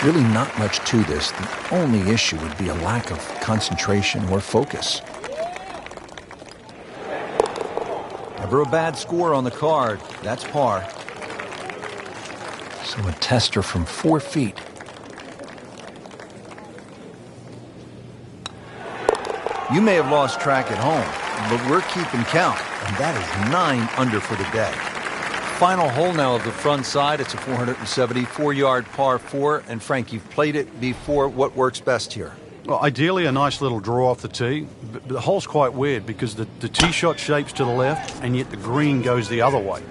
Really not much to this. The only issue would be a lack of concentration or focus. Never a bad score on the card. That's par. So a tester from 4 feet. You may have lost track at home, but we're keeping count. And that is 9 under for the day. Final hole now of the front side. It's a 474-yard par 4. And Frank, you've played it before. What works best here? Well, ideally a nice little draw off the tee. But the hole's quite weird because the tee shot shapes to the left and yet the green goes the other way.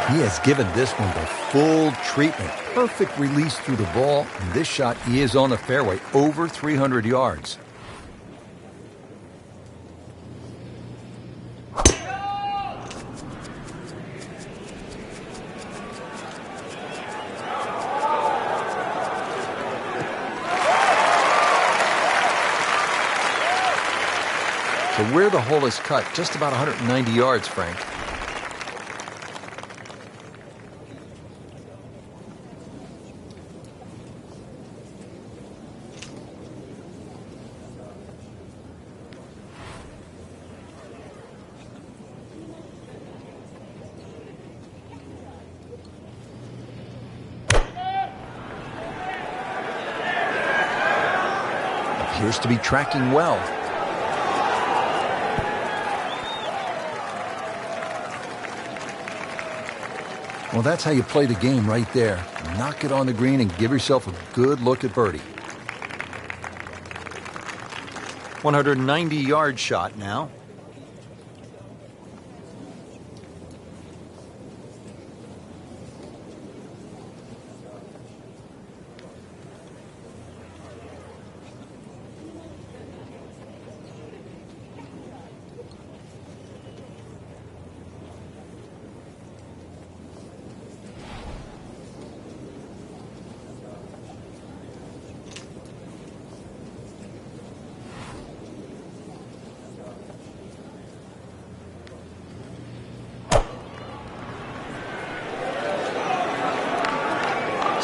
He has given this one the full treatment. Perfect release through the ball. And this shot, he is on the fairway, over 300 yards. So where the hole is cut, just about 190 yards, Frank. Appears to be tracking well. Well, that's how you play the game right there. Knock it on the green and give yourself a good look at birdie. 190-yard shot now.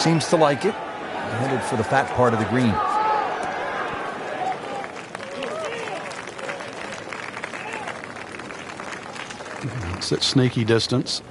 seems to like it. Headed for the fat part of the green. It's that sneaky distance.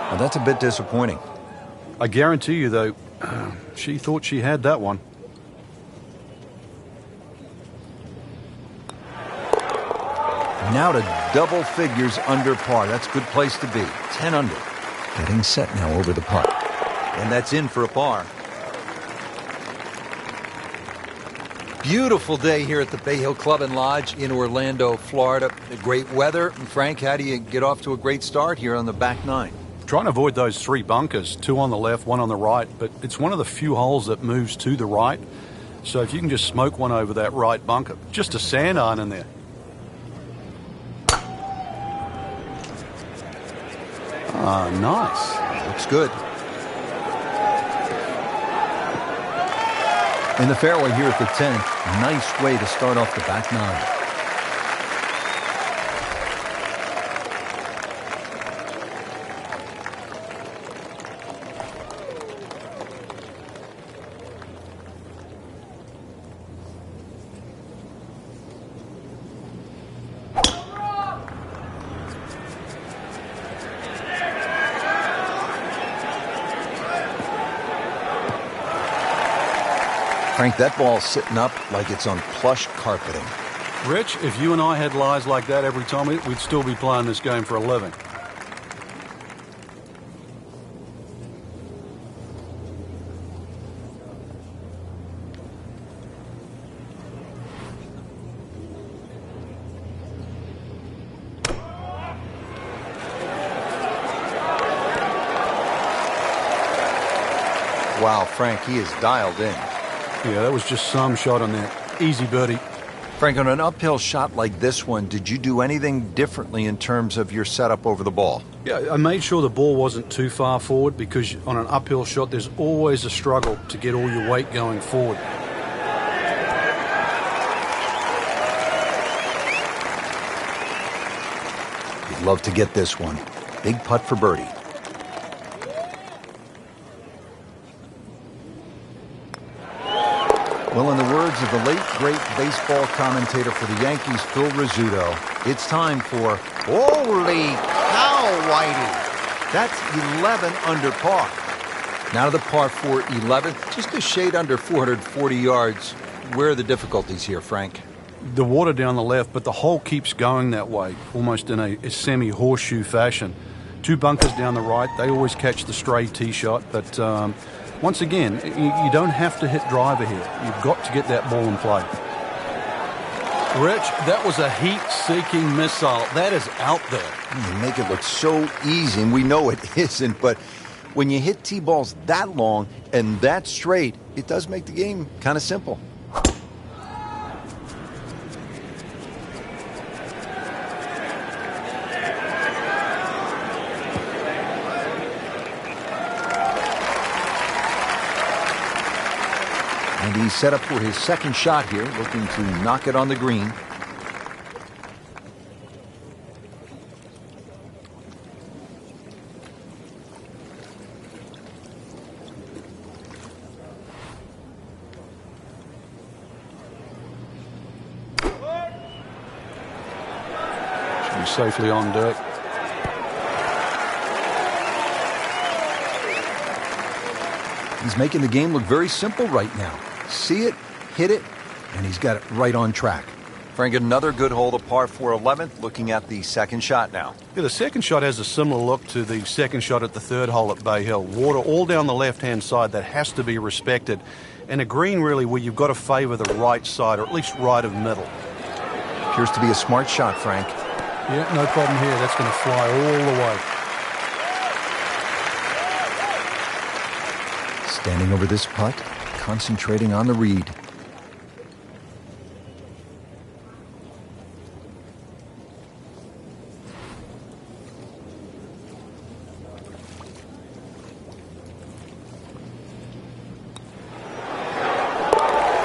Well, that's a bit disappointing. I guarantee you, though, she thought she had that one. Now to double figures under par. That's a good place to be. 10 under. Getting set now over the putt. And that's in for a par. Beautiful day here at the Bay Hill Club and Lodge in Orlando, Florida. Great weather. And Frank, how do you get off to a great start here on the back nine? Trying to avoid those 3 bunkers, 2 on the left, 1 on the right, but it's one of the few holes that moves to the right. So if you can just smoke one over that right bunker, just a sand iron in there. Ah, nice. Looks good. In the fairway here at the 10th, nice way to start off the back nine. Frank, that ball's sitting up like it's on plush carpeting. Rich, if you and I had lies like that every time, we'd still be playing this game for a living. Wow, Frank, he is dialed in. Yeah, that was just some shot on that. Easy birdie. Frank, on an uphill shot like this one, did you do anything differently in terms of your setup over the ball? Yeah, I made sure the ball wasn't too far forward because on an uphill shot, there's always a struggle to get all your weight going forward. You'd love to get this one. Big putt for birdie. Well, in the words of the late, great baseball commentator for the Yankees, Phil Rizzuto, it's time for Holy Cow, Whitey. That's 11 under par. Now to the par 4 11th, just a shade under 440 yards. Where are the difficulties here, Frank? The water down the left, but the hole keeps going that way, almost in a semi-horseshoe fashion. 2 bunkers down the right. They always catch the stray tee shot, but once again, you don't have to hit driver here. You've got to get that ball in play. Rich, that was a heat-seeking missile. That is out there. You make it look so easy, and we know it isn't, but when you hit tee balls that long and that straight, it does make the game kind of simple. And he's set up for his second shot here, looking to knock it on the green. Should be safely on dirt. He's making the game look very simple right now. See it, hit it, and he's got it right on track. Frank, another good hole, the par 4 11th, looking at the second shot now. Yeah, the second shot has a similar look to the second shot at the third hole at Bay Hill. Water all down the left-hand side. That has to be respected. And a green, really, where you've got to favor the right side, or at least right of middle. Appears to be a smart shot, Frank. Yeah, no problem here. That's going to fly all the way. Standing over this putt, concentrating on the read.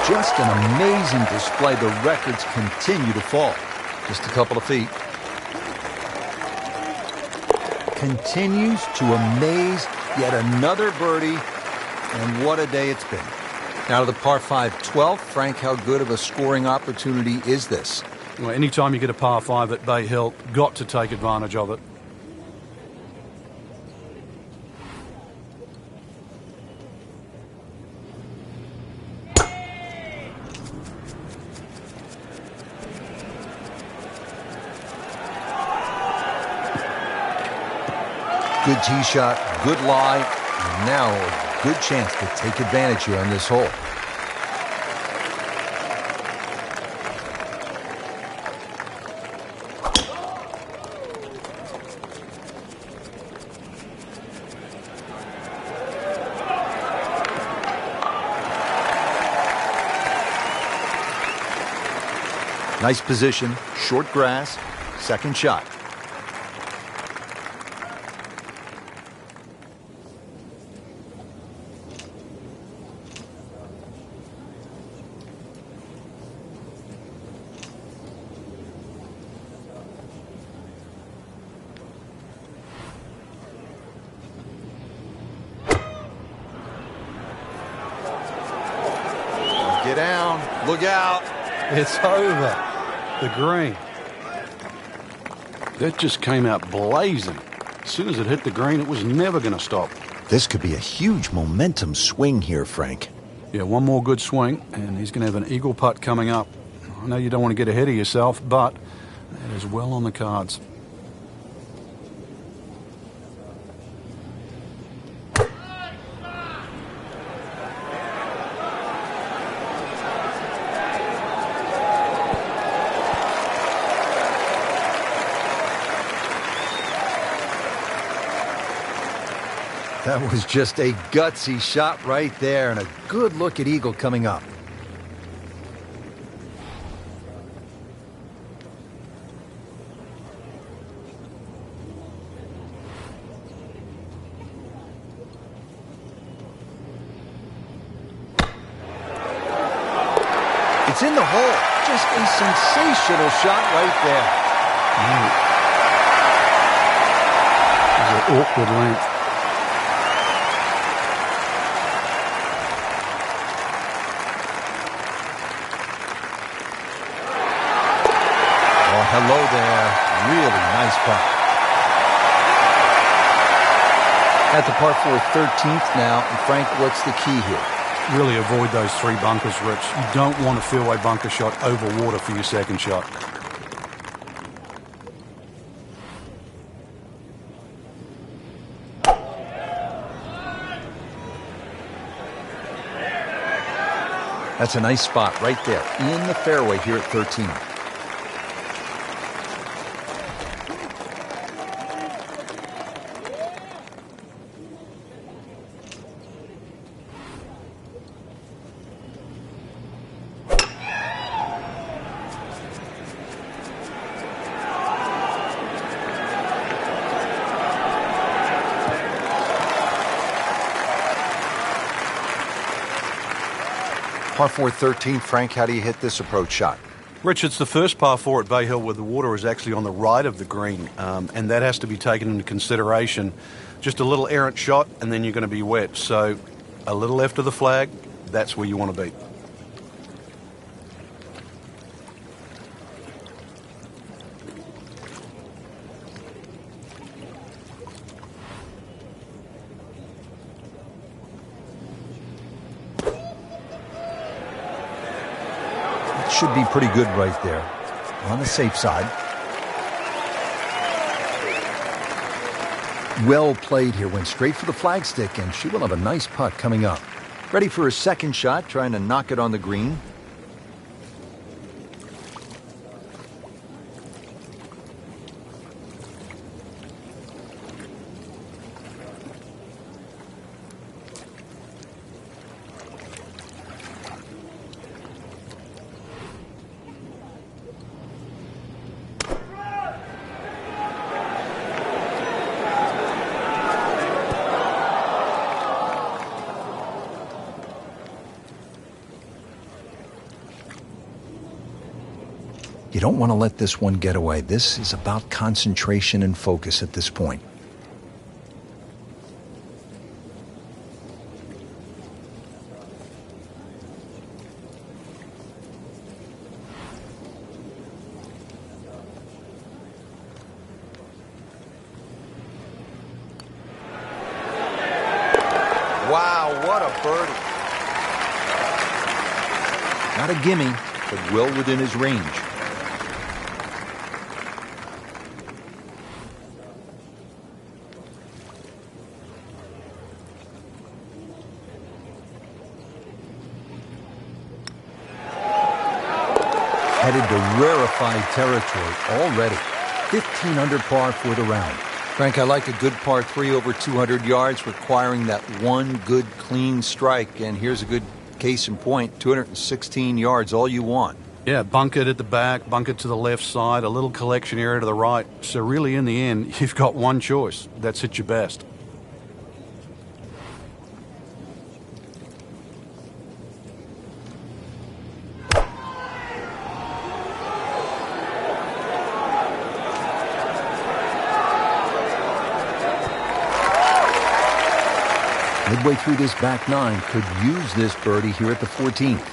Just an amazing display. The records continue to fall. Just a couple of feet. Continues to amaze. Yet another birdie. And what a day it's been. Now to the par 5 12th. Frank, how good of a scoring opportunity is this? Well, anytime you get a par 5 at Bay Hill, got to take advantage of it. Good tee shot, good lie, and now a good chance to take advantage here on this hole. Nice position, short grass, second shot. Get down, look out. It's over. The green. That just came out blazing. As soon as it hit the green, it was never going to stop. This could be a huge momentum swing here, Frank. Yeah, one more good swing, and he's going to have an eagle putt coming up. I know you don't want to get ahead of yourself, but that is well on the cards. That was just a gutsy shot right there, and a good look at eagle coming up. It's in the hole. Just a sensational shot right there. It was an awkward length. Hello there. Really nice putt. At the par 4 13th now. And Frank, what's the key here? Really avoid those three bunkers, Rich. You don't want a fairway bunker shot over water for your second shot. That's a nice spot right there in the fairway here at 13. Par 4 13, Frank, how do you hit this approach shot? Rich, it's the first par 4 at Bay Hill where the water is actually on the right of the green, and that has to be taken into consideration. Just a little errant shot, and then you're going to be wet. So a little left of the flag, that's where you want to be. Should be pretty good right there. On the safe side. Well played here. Went straight for the flagstick, and she will have a nice putt coming up. Ready for her second shot, trying to knock it on the green. You don't want to let this one get away. This is about concentration and focus at this point. Wow, what a birdie. Not a gimme, but well within his range. Headed to rarefied territory already. 15 under par for the round. Frank, I like a good par 3 over 200 yards, requiring that one good clean strike. And here's a good case in point, 216 yards, all you want. Yeah, bunk it at the back, bunk it to the left side, a little collection area to the right. So really, in the end, you've got one choice. That's at your best. Midway through this back nine, could use this birdie here at the 14th.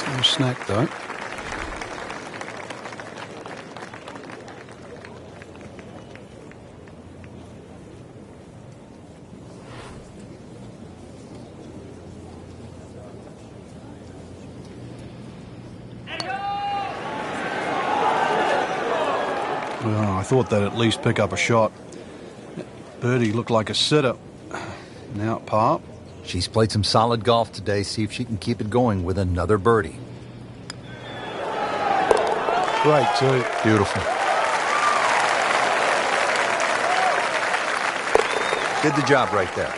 No snack, though. Well, I thought they'd at least pick up a shot. Birdie looked like a sitter. Now at par. She's played some solid golf today. See if she can keep it going with another birdie. Great, too. Beautiful. Did the job right there.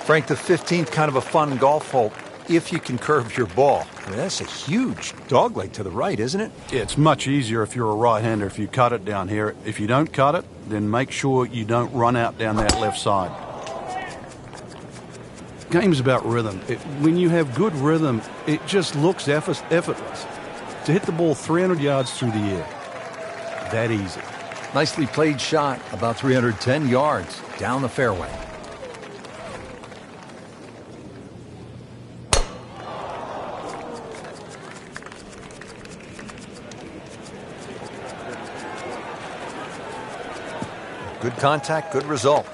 Frank, the 15th, kind of a fun golf hole if you can curve your ball. I mean, that's a huge dogleg to the right, isn't it? Yeah, it's much easier if you're a right-hander if you cut it down here. If you don't cut it, then make sure you don't run out down that left side. Game's about rhythm. When you have good rhythm, it just looks effortless. To hit the ball 300 yards through the air, that easy. Nicely played shot, about 310 yards down the fairway. Good contact, good result.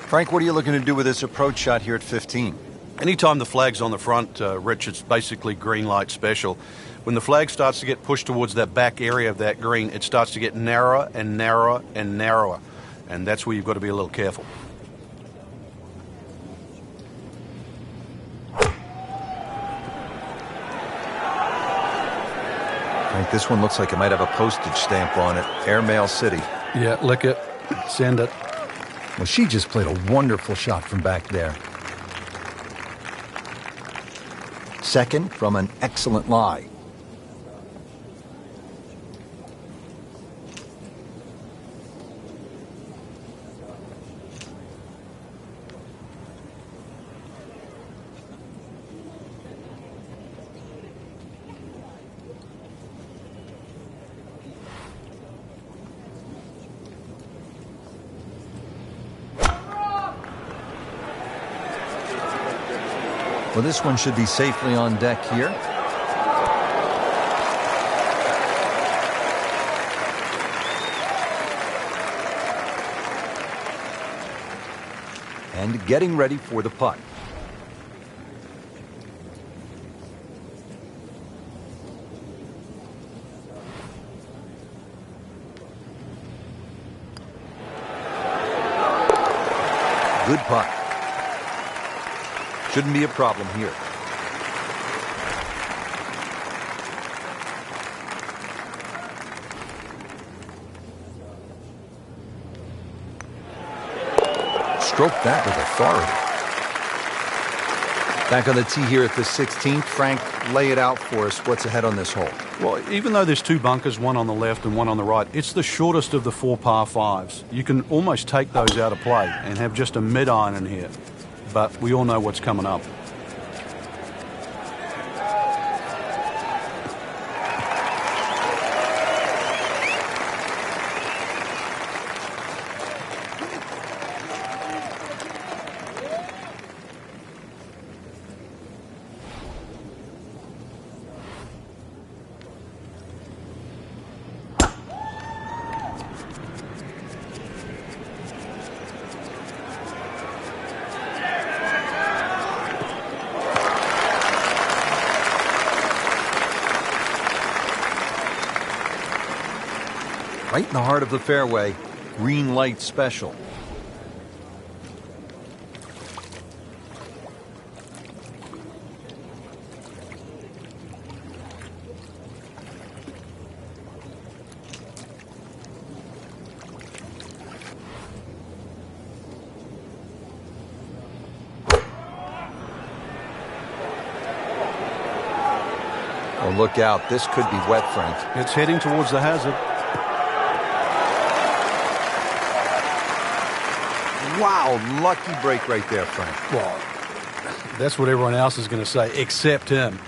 Frank, what are you looking to do with this approach shot here at 15? Anytime the flag's on the front, Rich, it's basically green light special. When the flag starts to get pushed towards that back area of that green, it starts to get narrower and narrower and narrower. And that's where you've got to be a little careful. Frank, this one looks like it might have a postage stamp on it. Airmail City. Yeah, lick it. Send it. Well, she just played a wonderful shot from back there. Second from an excellent lie. Well, this one should be safely on deck here. And getting ready for the putt. good putt. Shouldn't be a problem here. Stroke that with authority. Back on the tee here at the 16th. Frank, lay it out for us. What's ahead on this hole? Well, even though there's two bunkers, one on the left and one on the right, it's the shortest of the 4 par 5s. You can almost take those out of play and have just a mid-iron in here. But we all know what's coming up. Right in the heart of the fairway, green light special. Oh, look out. This could be wet, Frank. It's heading towards the hazard. Wow, lucky break right there, Frank. Well, that's what everyone else is going to say, except him.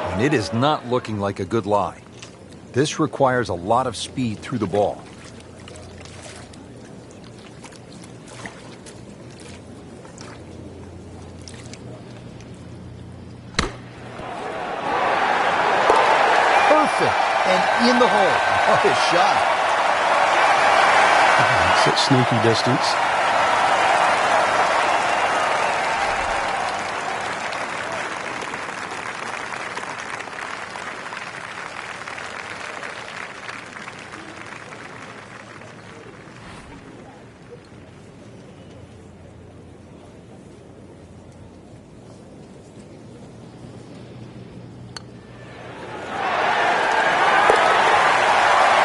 And it is not looking like a good lie. This requires a lot of speed through the ball. Perfect. And in the hole. What a shot. It's at sneaky distance.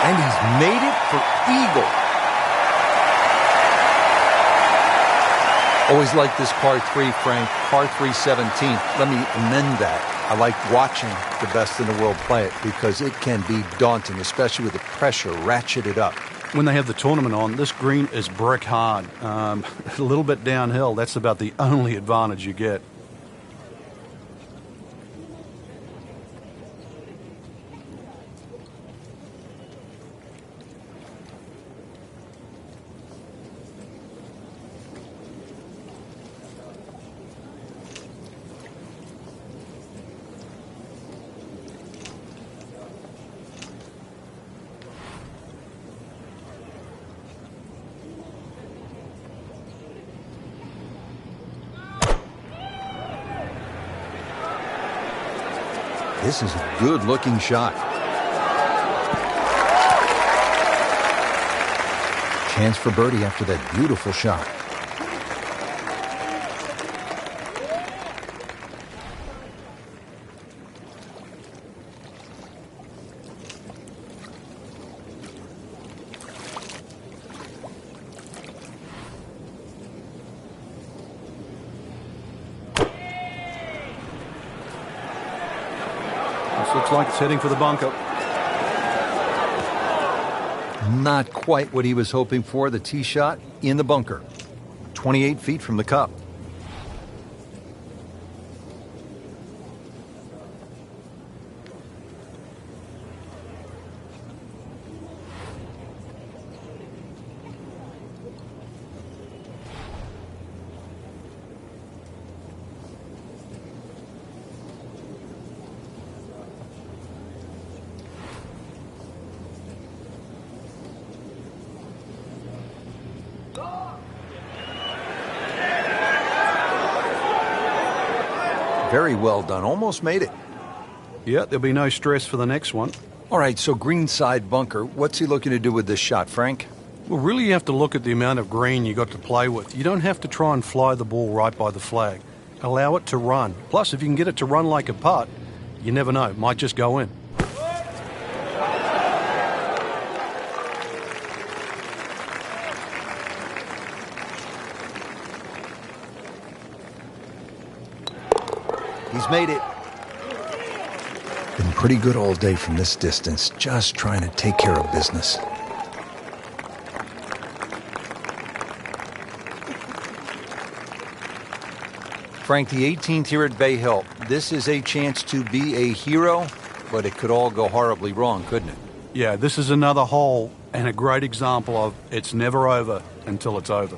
And he's made it for eagle. Always like this par 3, Frank. Par 3 17th. Let me amend that. I like watching the best in the world play it because it can be daunting, especially with the pressure ratcheted up. When they have the tournament on, this green is brick hard. A little bit downhill. That's about the only advantage you get. This is a good-looking shot. Chance for birdie after that beautiful shot. Looks like it's heading for the bunker. Not quite what he was hoping for. The tee shot in the bunker. 28 feet from the cup. Very well done. Almost made it. Yeah, there'll be no stress for the next one. All right, so greenside bunker. What's he looking to do with this shot, Frank? Well, really you have to look at the amount of green you got to play with. You don't have to try and fly the ball right by the flag. Allow it to run. Plus, if you can get it to run like a putt, you never know. It might just go in. He's made it. Been pretty good all day from this distance, just trying to take care of business. Frank, the 18th here at Bay Hill. This is a chance to be a hero, but it could all go horribly wrong, couldn't it? Yeah, this is another hole and a great example of it's never over until it's over.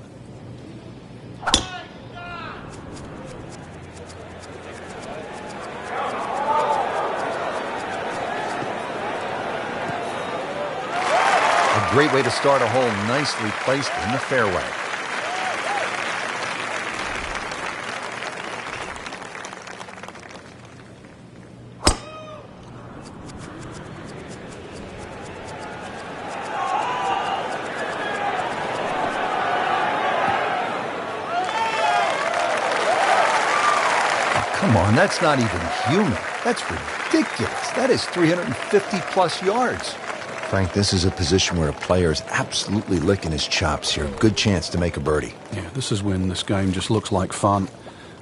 A great way to start a hole, nicely placed in the fairway. Come on, that's not even human. That's ridiculous. That is 350-plus yards. Frank, this is a position where a player is absolutely licking his chops here. Good chance to make a birdie. Yeah, this is when this game just looks like fun.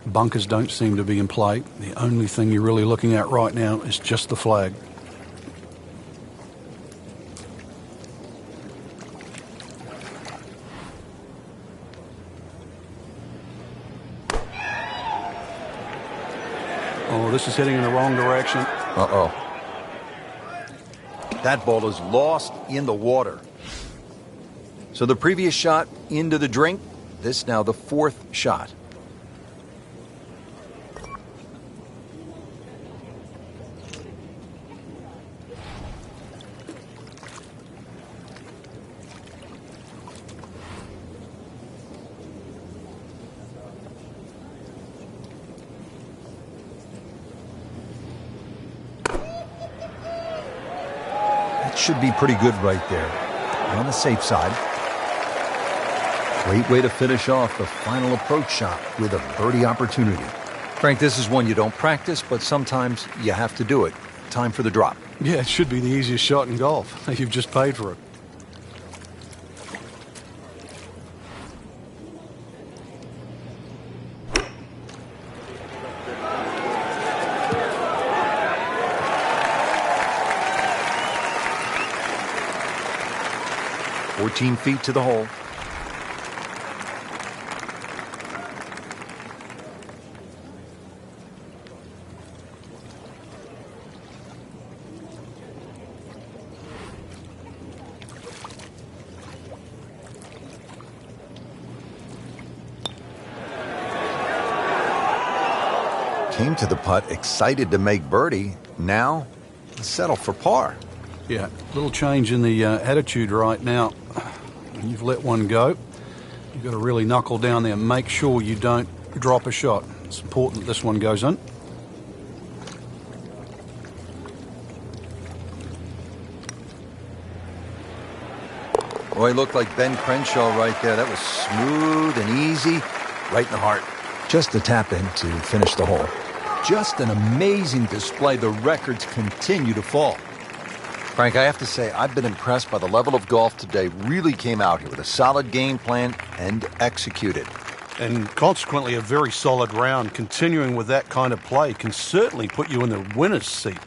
Bunkers don't seem to be in play. The only thing you're really looking at right now is just the flag. Oh, this is heading in the wrong direction. Uh-oh. That ball is lost in the water. So the previous shot into the drink. This now the fourth shot. Should be pretty good right there. On the safe side. Great way to finish off the final approach shot with a birdie opportunity. Frank, this is one you don't practice, but sometimes you have to do it. Time for the drop. Yeah, it should be the easiest shot in golf. You've just paid for it. $14 feet to the hole. Came to the putt, excited to make birdie. Now, settle for par. Yeah, little change in the attitude right now. You've let one go. You've got to really knuckle down there and make sure you don't drop a shot. It's important this one goes in. Boy, he looked like Ben Crenshaw right there. That was smooth and easy, right in the heart. Just a tap in to finish the hole. Just an amazing display. The records continue to fall. Frank, I have to say, I've been impressed by the level of golf today. Really came out here with a solid game plan and executed. And consequently, a very solid round. Continuing with that kind of play can certainly put you in the winner's seat.